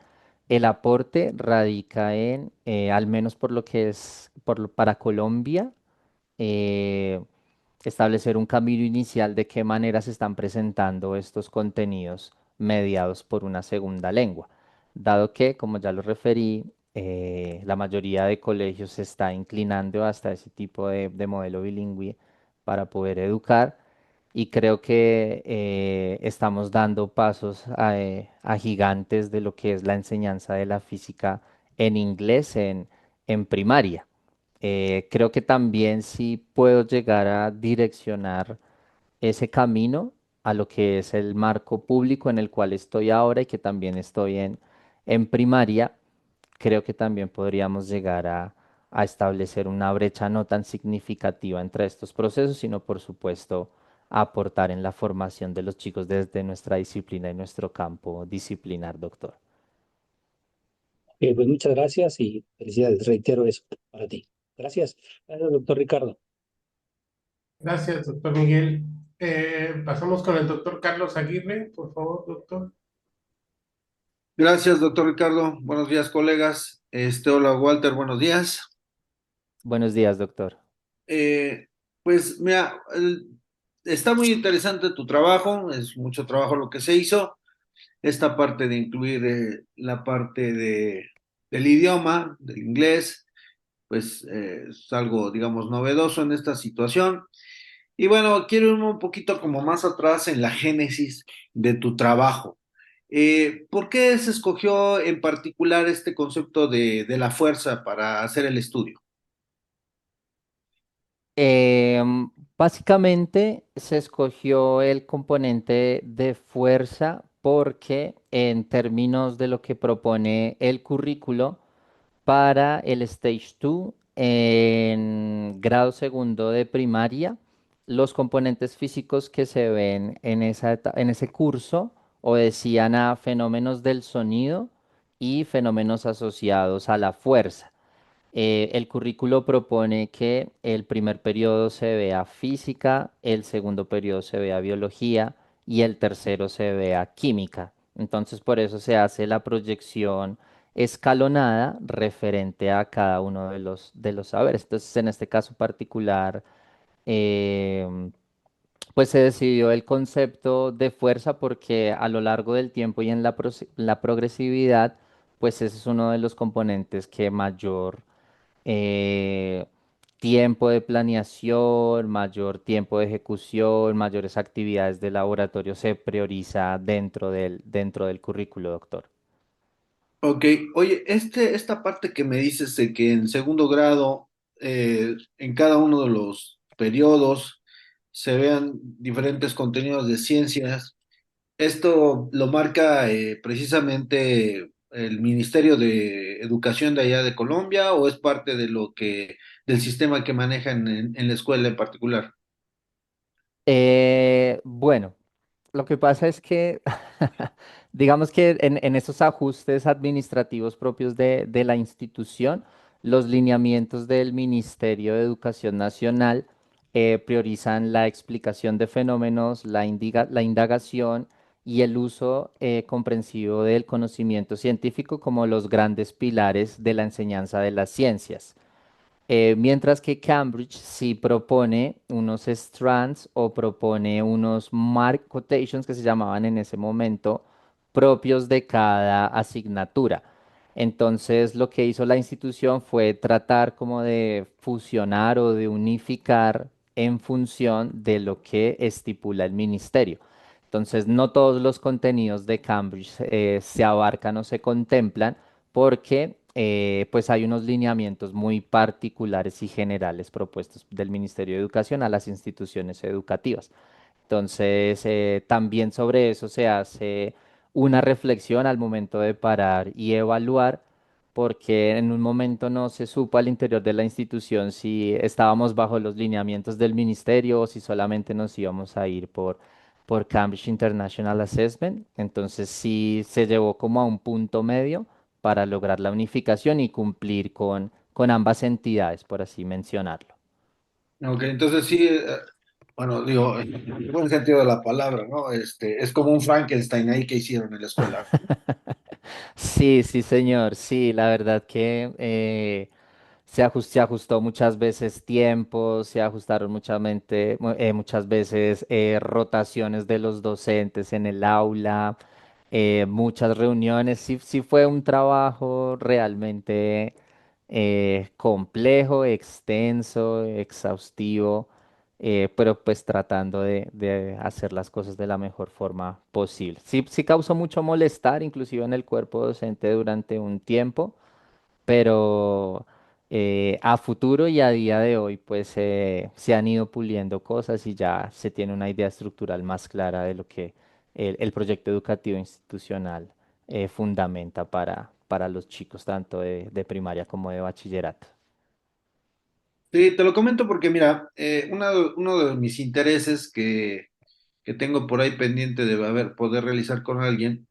el aporte radica en, al menos por lo que es para Colombia, eh, establecer un camino inicial de qué manera se están presentando estos contenidos mediados por una segunda lengua, dado que, como ya lo referí, la mayoría de colegios se está inclinando hasta ese tipo de modelo bilingüe para poder educar. Y creo que estamos dando pasos a gigantes de lo que es la enseñanza de la física en inglés en primaria. Creo que también sí puedo llegar a direccionar ese camino a lo que es el marco público en el cual estoy ahora y que también estoy en primaria. Creo que también podríamos llegar a establecer una brecha no tan significativa entre estos procesos, sino por supuesto aportar en la formación de los chicos desde nuestra disciplina y nuestro campo disciplinar, doctor. Pues muchas gracias y felicidades, reitero eso para ti. Gracias. Gracias, doctor Ricardo. Gracias, doctor Miguel. Pasamos con el doctor Carlos Aguirre, por favor, doctor. Gracias, doctor Ricardo. Buenos días, colegas. Hola, Walter, buenos días. Buenos días, doctor. Eh, pues mira, está muy interesante tu trabajo, es mucho trabajo lo que se hizo. Esta parte de incluir la parte del idioma, del inglés, pues es algo, digamos, novedoso en esta situación. Y bueno, quiero irme un poquito como más atrás en la génesis de tu trabajo. ¿Por qué se escogió en particular este concepto de la fuerza para hacer el estudio? Básicamente se escogió el componente de fuerza porque en términos de lo que propone el currículo para el Stage 2 en grado segundo de primaria, los componentes físicos que se ven en en ese curso obedecían a fenómenos del sonido y fenómenos asociados a la fuerza. El currículo propone que el primer periodo se vea física, el segundo periodo se vea biología y el tercero se vea química. Entonces, por eso se hace la proyección escalonada referente a cada uno de los saberes. Entonces, en este caso particular, em, pues se decidió el concepto de fuerza porque a lo largo del tiempo y en la progresividad, pues ese es uno de los componentes que mayor eh, tiempo de planeación, mayor tiempo de ejecución, mayores actividades de laboratorio se prioriza dentro del currículo, doctor. Ok, oye, esta parte que me dices de que en segundo grado, en cada uno de los periodos, se vean diferentes contenidos de ciencias. ¿Esto lo marca precisamente el Ministerio de Educación de allá de Colombia o es parte de del sistema que manejan en la escuela en particular? Bueno, lo que pasa es que, digamos que en esos ajustes administrativos propios de la institución, los lineamientos del Ministerio de Educación Nacional priorizan la explicación de fenómenos, la indagación y el uso comprensivo del conocimiento científico como los grandes pilares de la enseñanza de las ciencias. Mientras que Cambridge sí propone unos strands o propone unos mark quotations que se llamaban en ese momento propios de cada asignatura. Entonces, lo que hizo la institución fue tratar como de fusionar o de unificar en función de lo que estipula el ministerio. Entonces, no todos los contenidos de Cambridge se abarcan o se contemplan porque pues hay unos lineamientos muy particulares y generales propuestos del Ministerio de Educación a las instituciones educativas. Entonces, también sobre eso se hace una reflexión al momento de parar y evaluar, porque en un momento no se supo al interior de la institución si estábamos bajo los lineamientos del ministerio o si solamente nos íbamos a ir por Cambridge International Assessment. Entonces, sí se llevó como a un punto medio para lograr la unificación y cumplir con ambas entidades, por así mencionarlo. Ok, entonces sí, bueno, digo, en el buen sentido de la palabra, ¿no? Es como un Frankenstein ahí que hicieron en la escuela. Sí, sí, señor. Sí, la verdad que se ajustó muchas veces tiempo, se ajustaron muchas veces rotaciones de los docentes en el aula, muchas reuniones. Sí, sí fue un trabajo realmente complejo, extenso, exhaustivo, pero pues tratando de hacer las cosas de la mejor forma posible. Sí, sí causó mucho molestar, inclusive en el cuerpo docente durante un tiempo, pero a futuro y a día de hoy, pues se han ido puliendo cosas y ya se tiene una idea estructural más clara de lo que el proyecto educativo institucional fundamenta para los chicos, tanto de primaria como de bachillerato. Sí, te lo comento porque, mira, uno de mis intereses que tengo por ahí pendiente de poder realizar con alguien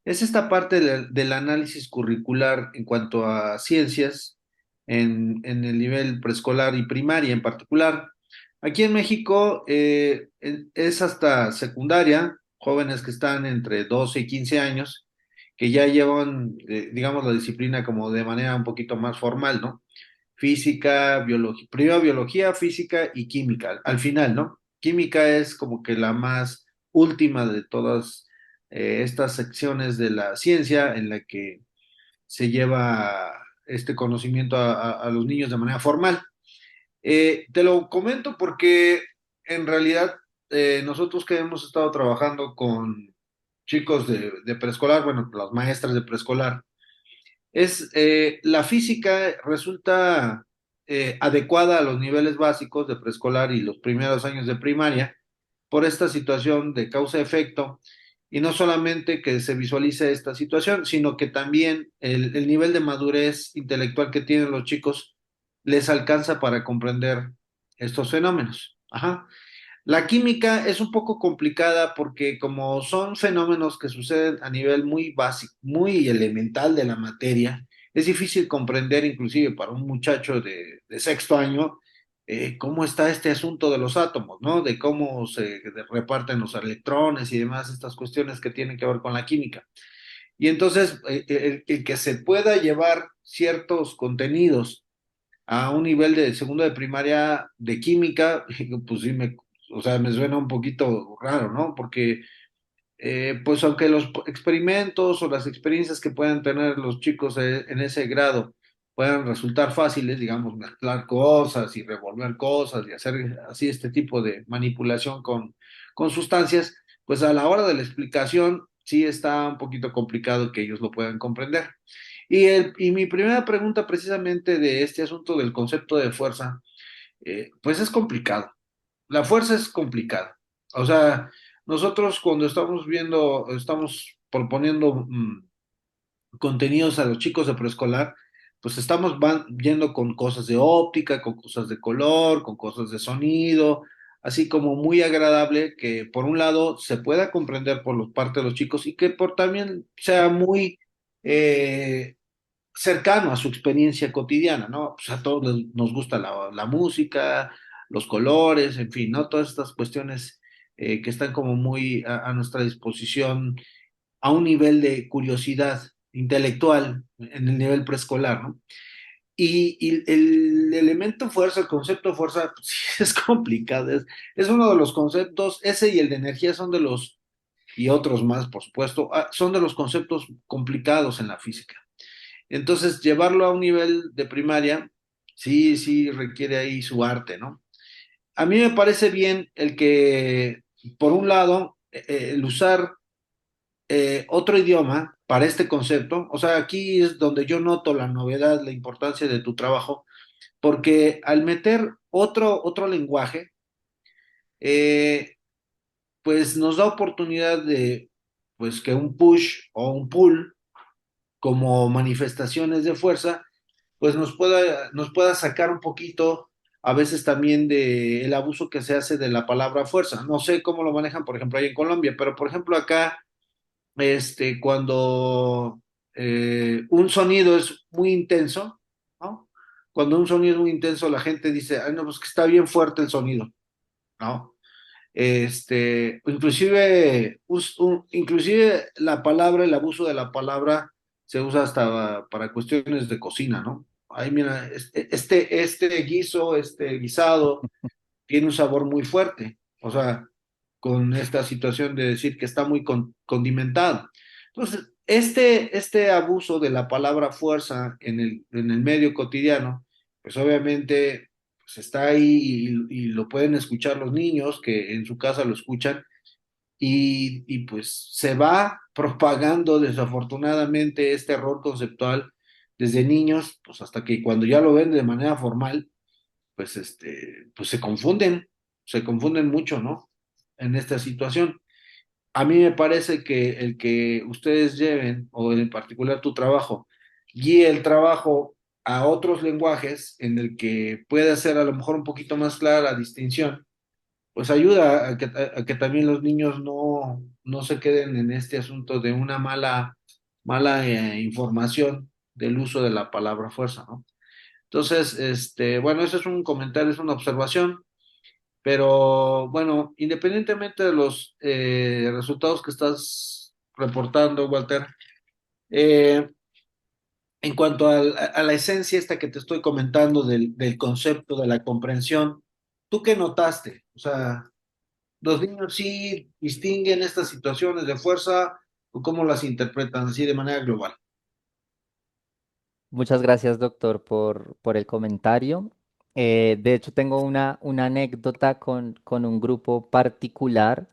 es esta parte del análisis curricular en cuanto a ciencias en el nivel preescolar y primaria en particular. Aquí en México es hasta secundaria, jóvenes que están entre 12 y 15 años, que ya llevan, digamos, la disciplina como de manera un poquito más formal, ¿no? Física, biología, primero biología, física y química, al final, ¿no? Química es como que la más última de todas estas secciones de la ciencia en la que se lleva este conocimiento a los niños de manera formal. Te lo comento porque en realidad nosotros que hemos estado trabajando con chicos de preescolar, bueno, las maestras de preescolar, la física resulta adecuada a los niveles básicos de preescolar y los primeros años de primaria por esta situación de causa-efecto, y no solamente que se visualice esta situación, sino que también el nivel de madurez intelectual que tienen los chicos les alcanza para comprender estos fenómenos. Ajá. La química es un poco complicada porque como son fenómenos que suceden a nivel muy básico, muy elemental de la materia, es difícil comprender inclusive para un muchacho de sexto año cómo está este asunto de los átomos, ¿no? De cómo se reparten los electrones y demás, estas cuestiones que tienen que ver con la química. Y entonces, el que se pueda llevar ciertos contenidos a un nivel de segundo de primaria de química, pues sí o sea, me suena un poquito raro, ¿no? Porque, pues aunque los experimentos o las experiencias que puedan tener los chicos en ese grado puedan resultar fáciles, digamos, mezclar cosas y revolver cosas y hacer así este tipo de manipulación con sustancias, pues a la hora de la explicación sí está un poquito complicado que ellos lo puedan comprender. Y mi primera pregunta precisamente de este asunto del concepto de fuerza, pues es complicado. La fuerza es complicada. O sea, nosotros cuando estamos proponiendo contenidos a los chicos de preescolar, pues yendo con cosas de óptica, con cosas de color, con cosas de sonido, así como muy agradable que por un lado se pueda comprender parte de los chicos y que por también sea muy eh, cercano a su experiencia cotidiana, ¿no? Pues a todos nos gusta la música, los colores, en fin, ¿no? Todas estas cuestiones que están como muy a nuestra disposición a un nivel de curiosidad intelectual en el nivel preescolar, ¿no? Y el elemento fuerza, el concepto fuerza, pues, sí, es complicado, es uno de los conceptos, ese y el de energía son de los, y otros más, por supuesto, son de los conceptos complicados en la física. Entonces, llevarlo a un nivel de primaria, sí, sí requiere ahí su arte, ¿no? A mí me parece bien el que, por un lado, el usar otro idioma para este concepto, o sea, aquí es donde yo noto la novedad, la importancia de tu trabajo, porque al meter otro lenguaje, eh, pues nos da oportunidad de, pues que un push o un pull como manifestaciones de fuerza, pues nos pueda sacar un poquito a veces también de el abuso que se hace de la palabra fuerza. No sé cómo lo manejan, por ejemplo, ahí en Colombia, pero por ejemplo acá, cuando un sonido es muy intenso, ¿no? Cuando un sonido es muy intenso, la gente dice, ay, no, pues que está bien fuerte el sonido, ¿no? Inclusive la palabra, el abuso de la palabra se usa hasta para cuestiones de cocina, ¿no? Ay, mira, este guiso, este guisado, tiene un sabor muy fuerte, o sea, con esta situación de decir que está muy condimentado. Entonces, este abuso de la palabra fuerza en el medio cotidiano, pues obviamente pues está ahí y lo pueden escuchar los niños que en su casa lo escuchan y pues se va propagando desafortunadamente este error conceptual desde niños, pues hasta que cuando ya lo ven de manera formal, pues pues se confunden mucho, ¿no? En esta situación. A mí me parece que el que ustedes lleven, o en particular tu trabajo, guíe el trabajo a otros lenguajes en el que pueda ser a lo mejor un poquito más clara la distinción, pues ayuda a que también los niños no se queden en este asunto de una mala información del uso de la palabra fuerza, ¿no? Entonces, bueno, ese es un comentario, es una observación, pero bueno, independientemente de los resultados que estás reportando, Walter, eh, en cuanto a la esencia esta que te estoy comentando del concepto de la comprensión, ¿tú qué notaste? O sea, ¿los niños sí distinguen estas situaciones de fuerza o cómo las interpretan así de manera global? Muchas gracias, doctor, por el comentario. De hecho, tengo una anécdota con un grupo particular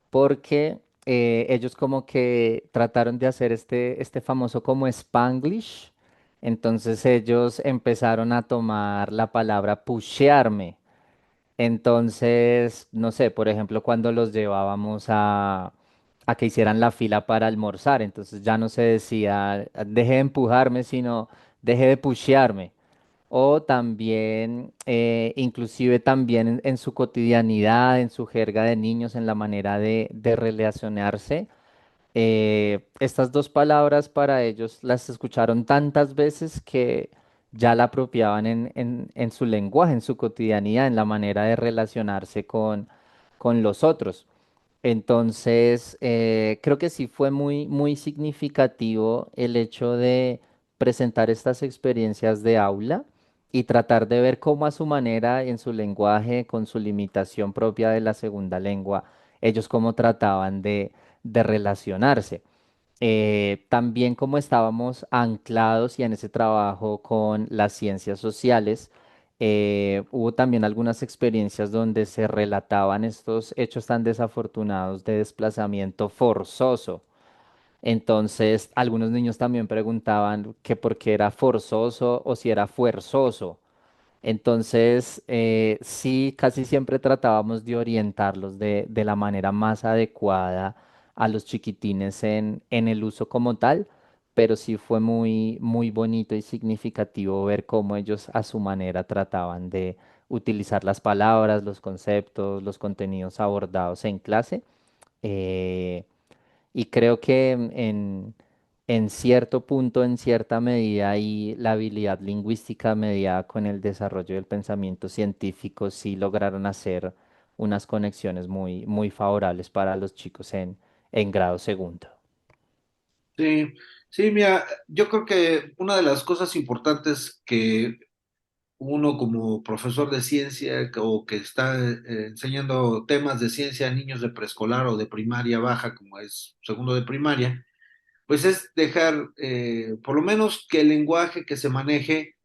porque ellos como que trataron de hacer este famoso como Spanglish. Entonces ellos empezaron a tomar la palabra pushearme. Entonces, no sé, por ejemplo, cuando los llevábamos a que hicieran la fila para almorzar, entonces ya no se decía, deje de empujarme, sino deje de pushearme. O también, inclusive también en su cotidianidad, en su jerga de niños, en la manera de relacionarse, estas dos palabras para ellos las escucharon tantas veces que ya la apropiaban en su lenguaje, en su cotidianidad, en la manera de relacionarse con los otros. Entonces, creo que sí fue muy, muy significativo el hecho de presentar estas experiencias de aula y tratar de ver cómo a su manera, en su lenguaje, con su limitación propia de la segunda lengua, ellos cómo trataban de relacionarse. También como estábamos anclados y en ese trabajo con las ciencias sociales, hubo también algunas experiencias donde se relataban estos hechos tan desafortunados de desplazamiento forzoso. Entonces, algunos niños también preguntaban que por qué era forzoso o si era fuerzoso. Entonces, sí, casi siempre tratábamos de orientarlos de la manera más adecuada a los chiquitines en el uso como tal, pero sí fue muy, muy bonito y significativo ver cómo ellos a su manera trataban de utilizar las palabras, los conceptos, los contenidos abordados en clase. Eh, y creo que en cierto punto, en cierta medida, y la habilidad lingüística mediada con el desarrollo del pensamiento científico sí lograron hacer unas conexiones muy, muy favorables para los chicos en grado segundo. Sí, sí, mira, yo creo que una de las cosas importantes que uno como profesor de ciencia o que está enseñando temas de ciencia a niños de preescolar o de primaria baja, como es segundo de primaria, pues es dejar, por lo menos que el lenguaje que se maneje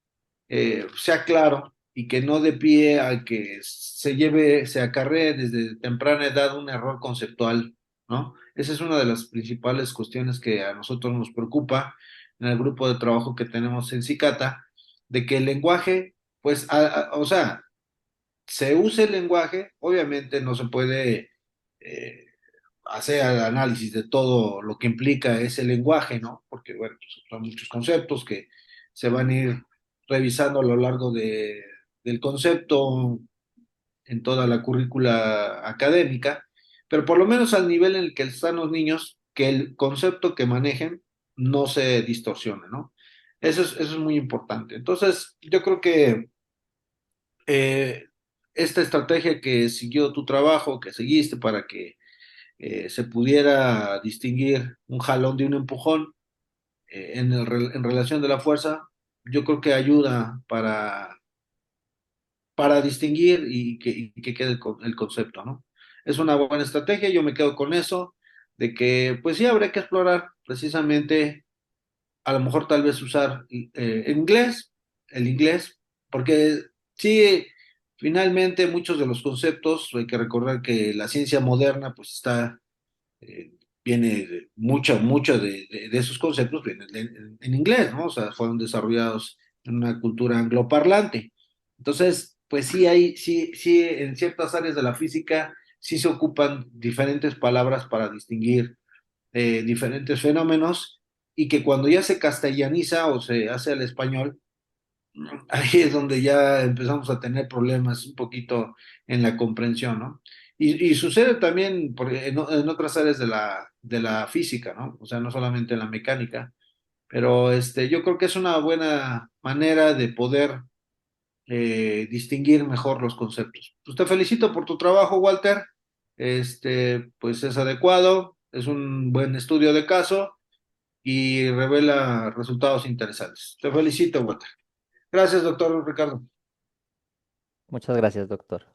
sea claro y que no de pie a que se acarree desde temprana edad un error conceptual, ¿no? Esa es una de las principales cuestiones que a nosotros nos preocupa en el grupo de trabajo que tenemos en Cicata, de que el lenguaje, pues, o sea, se use el lenguaje, obviamente no se puede eh, hacer el análisis de todo lo que implica ese lenguaje, ¿no? Porque, bueno, pues, son muchos conceptos que se van a ir revisando a lo largo del concepto en toda la currícula académica, pero por lo menos al nivel en el que están los niños, que el concepto que manejen no se distorsione, ¿no? Eso es muy importante. Entonces, yo creo que eh, esta estrategia que siguió tu trabajo, que seguiste para que se pudiera distinguir un jalón de un empujón en relación de la fuerza, yo creo que ayuda para distinguir y que quede el concepto, ¿no? Es una buena estrategia, yo me quedo con eso, de que pues sí habría que explorar precisamente, a lo mejor tal vez usar el inglés, porque sí, finalmente muchos de los conceptos, hay que recordar que la ciencia moderna pues está eh, viene mucho de esos conceptos vienen en inglés, ¿no? O sea, fueron desarrollados en una cultura angloparlante. Entonces, pues sí, en ciertas áreas de la física sí se ocupan diferentes palabras para distinguir diferentes fenómenos y que cuando ya se castellaniza o se hace al español, ahí es donde ya empezamos a tener problemas un poquito en la comprensión, ¿no? Y sucede también en otras áreas de la física, ¿no? O sea, no solamente en la mecánica, pero yo creo que es una buena manera de poder distinguir mejor los conceptos. Pues te felicito por tu trabajo, Walter. Pues es adecuado, es un buen estudio de caso y revela resultados interesantes. Te felicito, Walter. Gracias, doctor Ricardo. Muchas gracias, doctor.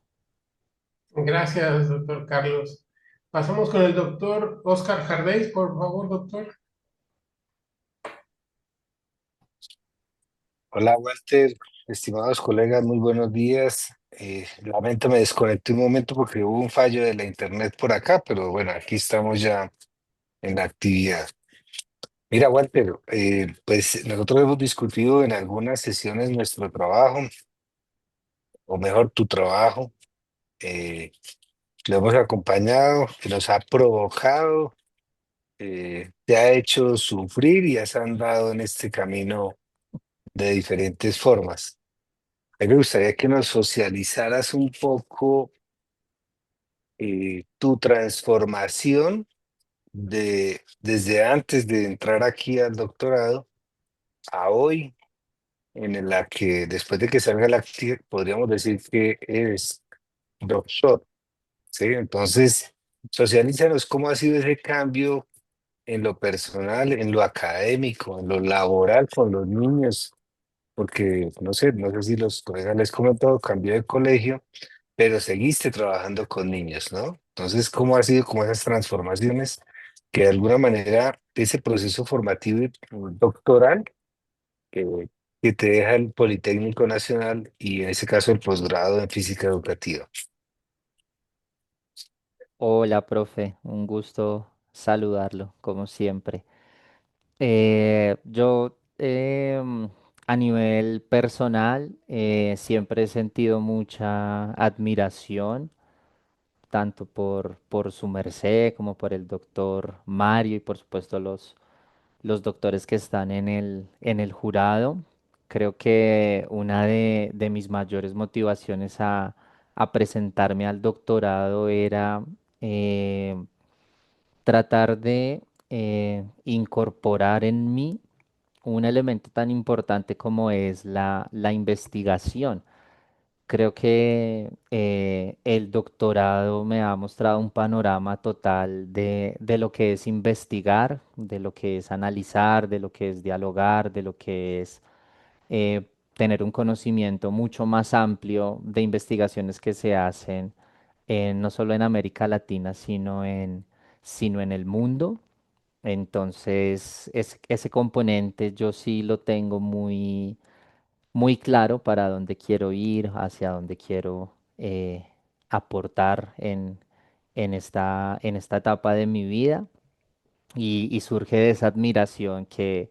Gracias, doctor Carlos. Pasamos con el doctor Oscar Jardéis, por favor, doctor. Hola Walter, estimados colegas, muy buenos días. Lamento me desconecté un momento porque hubo un fallo de la internet por acá, pero bueno, aquí estamos ya en la actividad. Mira Walter, pues nosotros hemos discutido en algunas sesiones nuestro trabajo, o mejor tu trabajo, eh, lo hemos acompañado, que nos ha provocado, te ha hecho sufrir y has andado en este camino de diferentes formas. A mí me gustaría que nos socializaras un poco tu transformación desde antes de entrar aquí al doctorado a hoy, en la que después de que salga la podríamos decir que eres doctor, ¿sí? Entonces, socialízanos cómo ha sido ese cambio en lo personal, en lo académico, en lo laboral con los niños, porque no sé si los colegas les comentado, cambió de colegio pero seguiste trabajando con niños, ¿no? Entonces, ¿cómo ha sido como esas transformaciones que de alguna manera ese proceso formativo y doctoral que, que te deja el Politécnico Nacional y en ese caso el posgrado en física educativa? Hola, profe, un gusto saludarlo, como siempre. Yo, a nivel personal, siempre he sentido mucha admiración, tanto por su merced como por el doctor Mario y por supuesto los doctores que están en el jurado. Creo que una de mis mayores motivaciones a presentarme al doctorado era eh, tratar de incorporar en mí un elemento tan importante como es la investigación. Creo que el doctorado me ha mostrado un panorama total de lo que es investigar, de lo que es analizar, de lo que es dialogar, de lo que es tener un conocimiento mucho más amplio de investigaciones que se hacen no solo en América Latina, sino en el mundo. Entonces, ese componente yo sí lo tengo muy claro para dónde quiero ir, hacia dónde quiero aportar en esta etapa de mi vida. Y surge de esa admiración que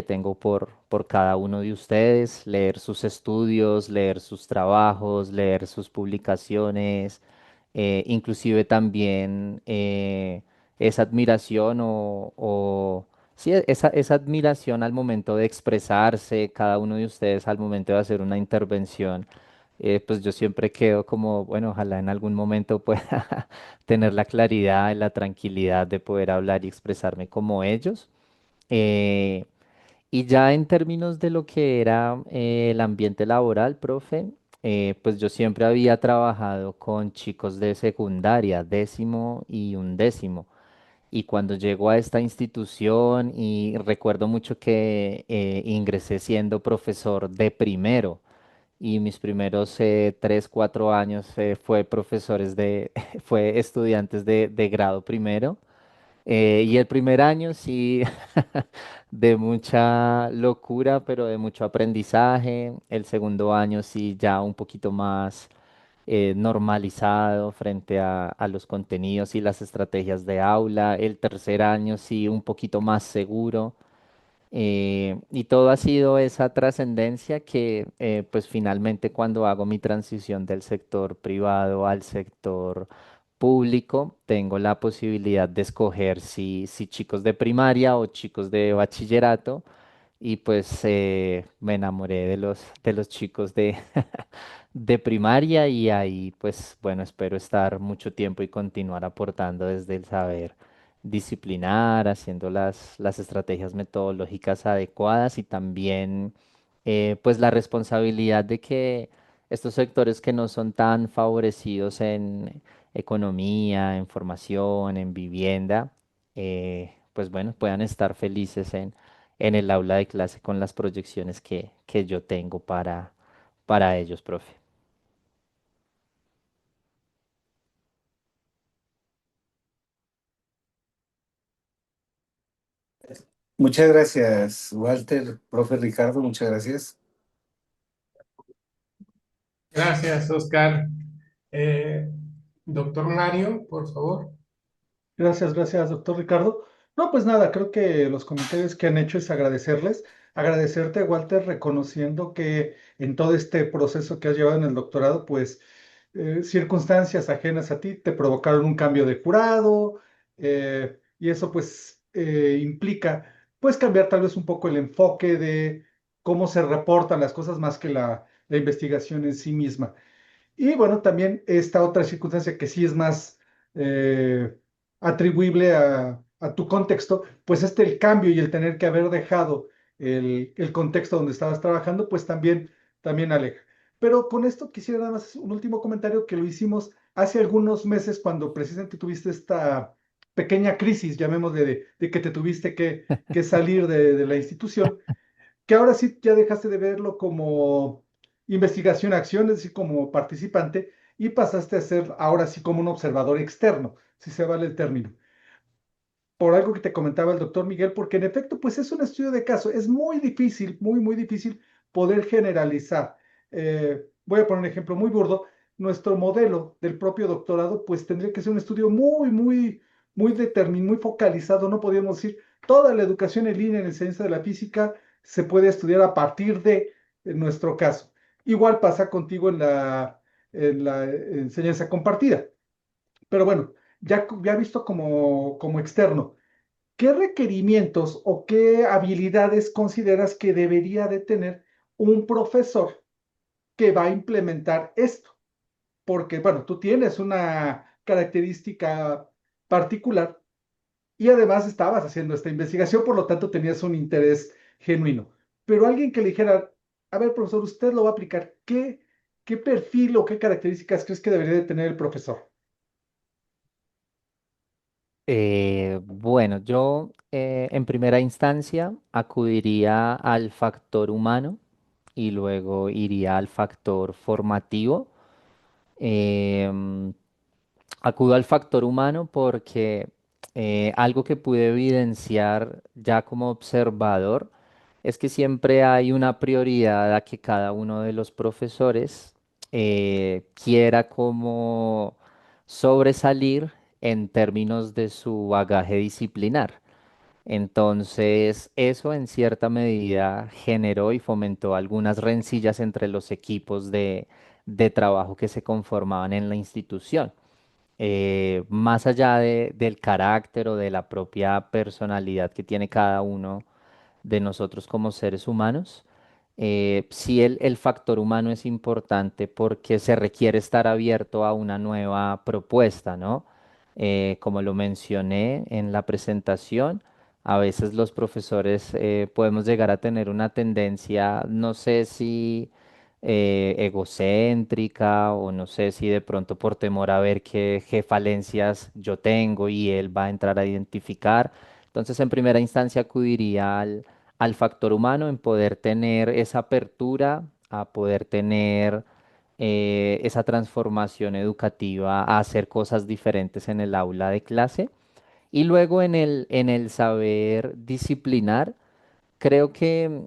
tengo por cada uno de ustedes, leer sus estudios, leer sus trabajos, leer sus publicaciones, inclusive también esa admiración sí, esa admiración al momento de expresarse, cada uno de ustedes al momento de hacer una intervención. Pues yo siempre quedo como, bueno, ojalá en algún momento pueda tener la claridad y la tranquilidad de poder hablar y expresarme como ellos. Eh, y ya en términos de lo que era el ambiente laboral, profe, pues yo siempre había trabajado con chicos de secundaria, décimo y undécimo. Y cuando llego a esta institución, y recuerdo mucho que ingresé siendo profesor de primero, y mis primeros 3, 4 años fue estudiantes de grado primero. Y el primer año sí, de mucha locura, pero de mucho aprendizaje. El segundo año sí, ya un poquito más normalizado frente a los contenidos y las estrategias de aula. El tercer año sí, un poquito más seguro. Y todo ha sido esa trascendencia que pues finalmente cuando hago mi transición del sector privado al sector público, tengo la posibilidad de escoger si chicos de primaria o chicos de bachillerato, y pues me enamoré de los chicos de primaria, y ahí pues bueno, espero estar mucho tiempo y continuar aportando desde el saber disciplinar, haciendo las estrategias metodológicas adecuadas, y también pues la responsabilidad de que estos sectores que no son tan favorecidos en economía, en formación, en vivienda, pues bueno, puedan estar felices en el aula de clase con las proyecciones que yo tengo para ellos, profe. Muchas gracias, Walter, profe Ricardo, muchas gracias. Gracias, Oscar. Eh, Doctor Mario, por favor. Gracias, doctor Ricardo. No, pues nada, creo que los comentarios que han hecho es agradecerles, agradecerte, Walter, reconociendo que en todo este proceso que has llevado en el doctorado, pues circunstancias ajenas a ti te provocaron un cambio de jurado, y eso pues implica pues cambiar tal vez un poco el enfoque de cómo se reportan las cosas más que la investigación en sí misma. Y bueno, también esta otra circunstancia que sí es más eh, atribuible a tu contexto, pues el cambio y el tener que haber dejado el contexto donde estabas trabajando, pues también aleja. Pero con esto quisiera nada más un último comentario que lo hicimos hace algunos meses cuando precisamente tuviste esta pequeña crisis, llamémosle, de que te tuviste que salir de la institución, que ahora sí ya dejaste de verlo como investigación-acción, es decir, como participante, y pasaste a ser ahora sí como un observador externo, si se vale el término, por algo que te comentaba el doctor Miguel, porque en efecto, pues es un estudio de caso, es muy difícil, muy difícil poder generalizar. Voy a poner un ejemplo muy burdo, nuestro modelo del propio doctorado, pues tendría que ser un estudio muy determinado, muy focalizado, no podríamos decir, toda la educación en línea en el ciencia de la física se puede estudiar a partir de en nuestro caso. Igual pasa contigo en la enseñanza compartida. Pero bueno, ya visto como externo, ¿qué requerimientos o qué habilidades consideras que debería de tener un profesor que va a implementar esto? Porque, bueno, tú tienes una característica particular y además estabas haciendo esta investigación, por lo tanto tenías un interés genuino. Pero alguien que le dijera, a ver, profesor, usted lo va a aplicar, ¿qué perfil o qué características crees que debería de tener el profesor? Bueno, yo en primera instancia acudiría al factor humano y luego iría al factor formativo. Em, Acudo al factor humano porque algo que pude evidenciar ya como observador es que siempre hay una prioridad a que cada uno de los profesores quiera como sobresalir en términos de su bagaje disciplinar. Entonces, eso en cierta medida generó y fomentó algunas rencillas entre los equipos de trabajo que se conformaban en la institución. Más allá del carácter o de la propia personalidad que tiene cada uno de nosotros como seres humanos, sí el factor humano es importante porque se requiere estar abierto a una nueva propuesta, ¿no? Como lo mencioné en la presentación, a veces los profesores podemos llegar a tener una tendencia, no sé si egocéntrica o no sé si de pronto por temor a ver qué falencias yo tengo y él va a entrar a identificar. Entonces, en primera instancia acudiría al factor humano en poder tener esa apertura, a poder tener esa transformación educativa, a hacer cosas diferentes en el aula de clase. Y luego en el saber disciplinar, creo que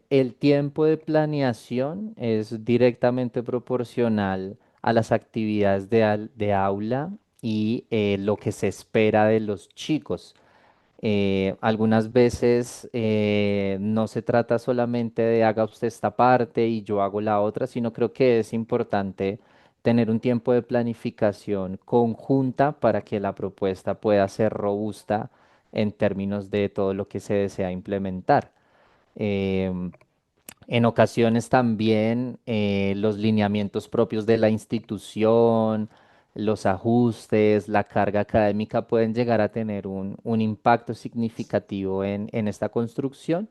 el tiempo de planeación es directamente proporcional a las actividades de aula y lo que se espera de los chicos. Algunas veces no se trata solamente de haga usted esta parte y yo hago la otra, sino creo que es importante tener un tiempo de planificación conjunta para que la propuesta pueda ser robusta en términos de todo lo que se desea implementar. Em, en ocasiones también los lineamientos propios de la institución, los ajustes, la carga académica pueden llegar a tener un impacto significativo en esta construcción,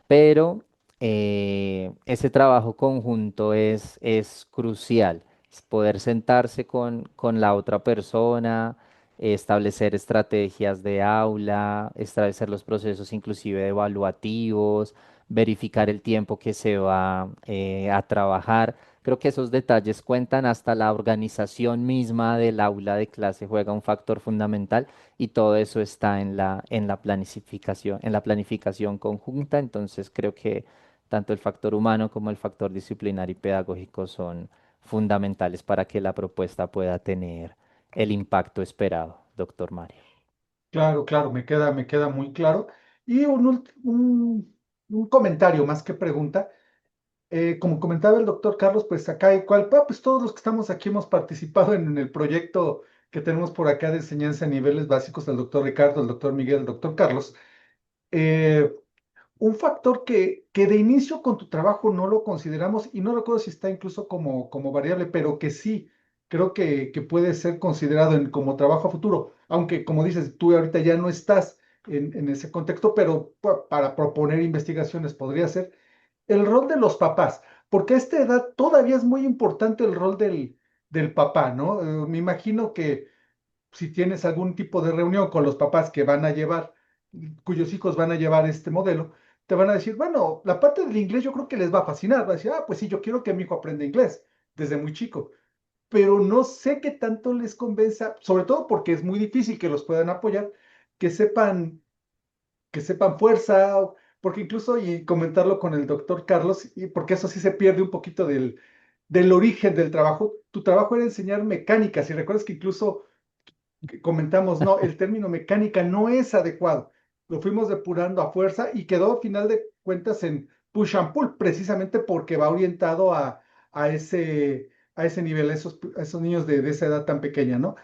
pero ese trabajo conjunto es crucial, es poder sentarse con la otra persona, establecer estrategias de aula, establecer los procesos inclusive evaluativos, verificar el tiempo que se va a trabajar. Creo que esos detalles cuentan, hasta la organización misma del aula de clase juega un factor fundamental y todo eso está en la planificación conjunta. Entonces creo que tanto el factor humano como el factor disciplinar y pedagógico son fundamentales para que la propuesta pueda tener el impacto esperado, doctor Mario. Claro, claro, me queda muy claro. Y un comentario más que pregunta. Como comentaba el doctor Carlos, pues acá igual, pues todos los que estamos aquí hemos participado en el proyecto que tenemos por acá de enseñanza a niveles básicos del doctor Ricardo, el doctor Miguel, el doctor Carlos. Eh, un factor que de inicio con tu trabajo no lo consideramos y no recuerdo si está incluso como variable, pero que sí creo que puede ser considerado como trabajo a futuro, aunque como dices, tú ahorita ya no estás en ese contexto, pero para proponer investigaciones podría ser el rol de los papás, porque a esta edad todavía es muy importante el rol del papá, ¿no? Me imagino que si tienes algún tipo de reunión con los papás que van a llevar, cuyos hijos van a llevar este modelo, te van a decir, bueno, la parte del inglés yo creo que les va a fascinar, va a decir, ah, pues sí, yo quiero que mi hijo aprenda inglés desde muy chico, pero no sé qué tanto les convenza, sobre todo porque es muy difícil que los puedan apoyar, que sepan que sepan fuerza, porque incluso, y comentarlo con el doctor Carlos, y porque eso sí se pierde un poquito del origen del trabajo. Tu trabajo era enseñar mecánica, si recuerdas que incluso comentamos, no, el término mecánica no es adecuado. Lo fuimos depurando a fuerza y quedó a final de cuentas en push and pull, precisamente porque va orientado a a ese nivel, a esos niños de esa edad tan pequeña, ¿no?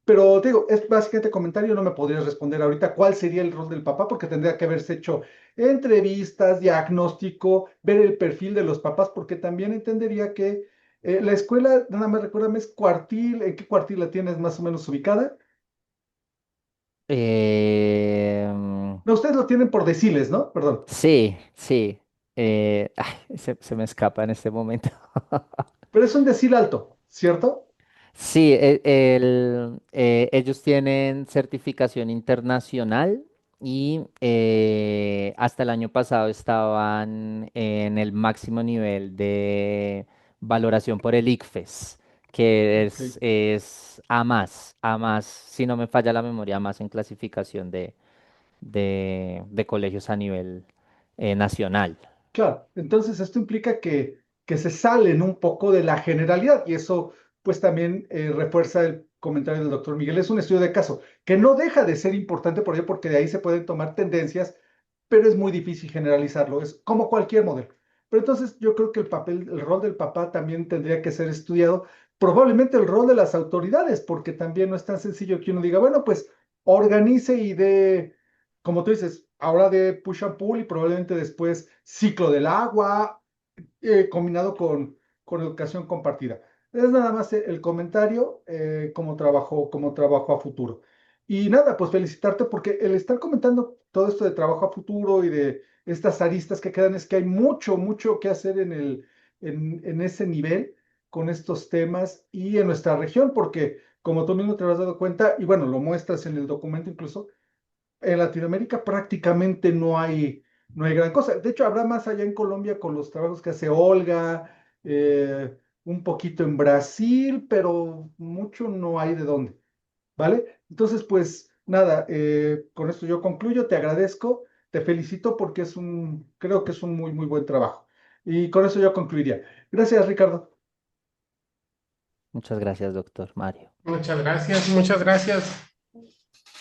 Pero te digo, es básicamente comentario, no me podrías responder ahorita cuál sería el rol del papá, porque tendría que haberse hecho entrevistas, diagnóstico, ver el perfil de los papás, porque también entendería que la escuela, nada más recuérdame, es cuartil, ¿en qué cuartil la tienes más o menos ubicada? Em, No, ustedes lo tienen por deciles, ¿no? Perdón. sí, sí. Se me escapa en este momento. Pero es un decil alto, ¿cierto? Sí, ellos tienen certificación internacional y hasta el año pasado estaban en el máximo nivel de valoración por el ICFES, que Ok. es A más, si no me falla la memoria, A más en clasificación de colegios a nivel nacional. Claro, entonces esto implica que se salen un poco de la generalidad y eso pues también refuerza el comentario del doctor Miguel. Es un estudio de caso que no deja de ser importante por ello porque de ahí se pueden tomar tendencias, pero es muy difícil generalizarlo, es como cualquier modelo. Pero entonces yo creo que el papel, el rol del papá también tendría que ser estudiado, probablemente el rol de las autoridades, porque también no es tan sencillo que uno diga, bueno, pues organice y dé como tú dices, ahora de push and pull y probablemente después ciclo del agua, combinado con educación compartida. Es nada más el comentario como trabajo a futuro. Y nada, pues felicitarte porque el estar comentando todo esto de trabajo a futuro y de estas aristas que quedan es que hay mucho, mucho que hacer en ese nivel con estos temas y en nuestra región, porque como tú mismo te has dado cuenta, y bueno, lo muestras en el documento incluso, en Latinoamérica prácticamente no hay gran cosa. De hecho, habrá más allá en Colombia con los trabajos que hace Olga, un poquito en Brasil, pero mucho no hay de dónde, ¿vale? Entonces, pues nada, con esto yo concluyo, te agradezco, te felicito porque creo que es un muy, muy buen trabajo. Y con eso yo concluiría. Gracias, Ricardo. Muchas gracias, doctor Mario. Muchas gracias,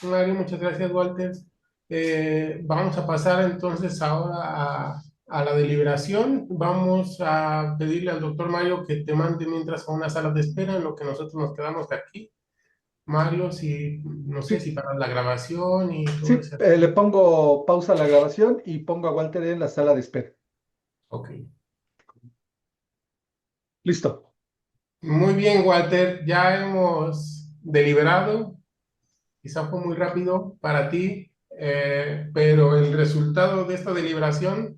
Mario, muchas gracias, Walter. Vamos a pasar entonces ahora a la deliberación. Vamos a pedirle al doctor Mario que te mande mientras a una sala de espera en lo que nosotros nos quedamos de aquí. Mario, si, no sé Sí, si para la grabación y todo sí, ese le asunto. pongo pausa a la grabación y pongo a Walter en la sala de espera. Ok. Listo. Muy bien, Walter, ya hemos deliberado. Quizá fue muy rápido para ti, pero el resultado de esta deliberación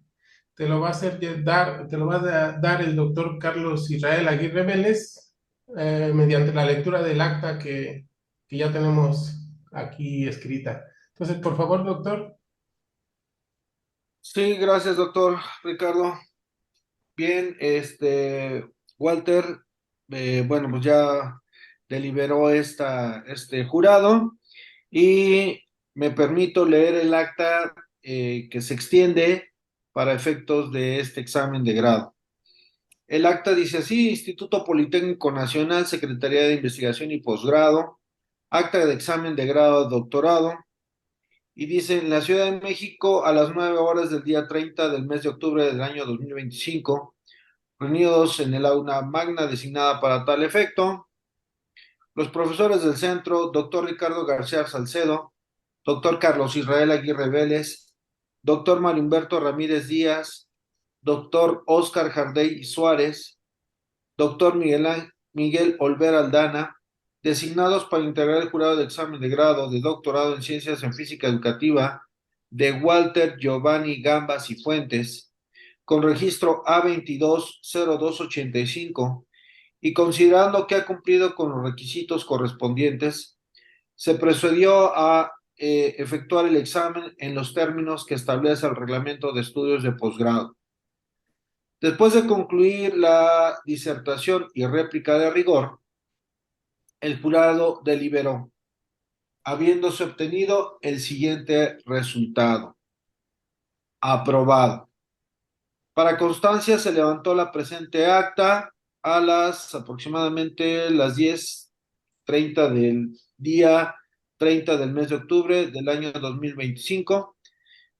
te lo va a te lo va a dar el doctor Carlos Israel Aguirre Vélez, mediante la lectura del acta que ya tenemos aquí escrita. Entonces, por favor, doctor. Sí, gracias, doctor Ricardo. Bien, Walter, bueno, pues ya deliberó este jurado y me permito leer el acta que se extiende para efectos de este examen de grado. El acta dice así: Instituto Politécnico Nacional, Secretaría de Investigación y Posgrado, acta de examen de grado de doctorado, y dice: en la Ciudad de México, a las 9 horas del día 30 del mes de octubre del año 2025, reunidos en el aula magna designada para tal efecto, los profesores del centro, doctor Ricardo García Salcedo, doctor Carlos Israel Aguirre Vélez, doctor Mario Humberto Ramírez Díaz, doctor Oscar Jardey Suárez, doctor Miguel Olver Aldana, designados para integrar el jurado de examen de grado de doctorado en Ciencias en Física Educativa de Walter Giovanni Gambas y Fuentes, con registro A220285, y considerando que ha cumplido con los requisitos correspondientes, se procedió a efectuar el examen en los términos que establece el Reglamento de Estudios de Posgrado. Después de concluir la disertación y réplica de rigor, el jurado deliberó, habiéndose obtenido el siguiente resultado: aprobado. Para constancia, se levantó la presente acta a las aproximadamente las 10:30 del día 30 del mes de octubre del año 2025,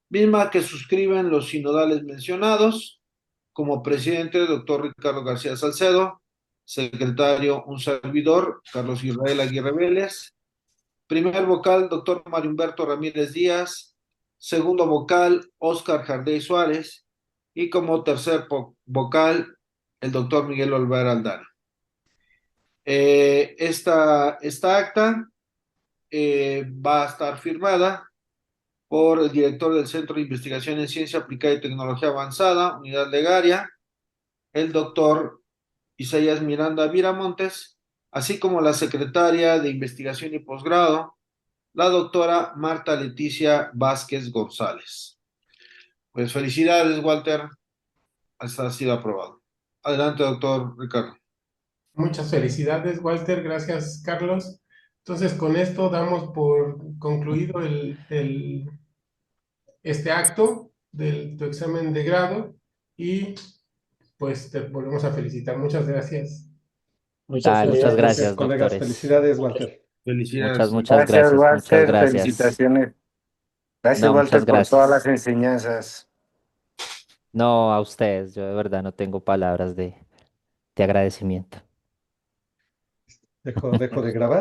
misma que suscriben los sinodales mencionados. Como presidente, doctor Ricardo García Salcedo; secretario, un servidor, Carlos Israel Aguirre Vélez; primer vocal, doctor Mario Humberto Ramírez Díaz; segundo vocal, Oscar Jardey Suárez; y como tercer vocal, el doctor Miguel Olvera Aldana. Esta acta va a estar firmada por el director del Centro de Investigación en Ciencia Aplicada y Tecnología Avanzada, Unidad Legaria, el doctor Isaías Miranda Viramontes, así como la secretaria de Investigación y Posgrado, la doctora Marta Leticia Vázquez González. Pues felicidades, Walter, ha sido aprobado. Adelante, doctor Ricardo. Muchas felicidades, Walter. Gracias, Carlos. Entonces, con esto damos por concluido este acto de tu examen de grado y pues te volvemos a felicitar. Muchas gracias. Muchas Dale, muchas felicidades. Gracias, gracias, colegas. doctores. Felicidades, Walter. Felicidades. Muchas Gracias, gracias, muchas Walter. gracias. Felicitaciones. Gracias, No, muchas Walter, por todas las gracias. enseñanzas. No, a ustedes, yo de verdad no tengo palabras de agradecimiento. Dejo de grabar.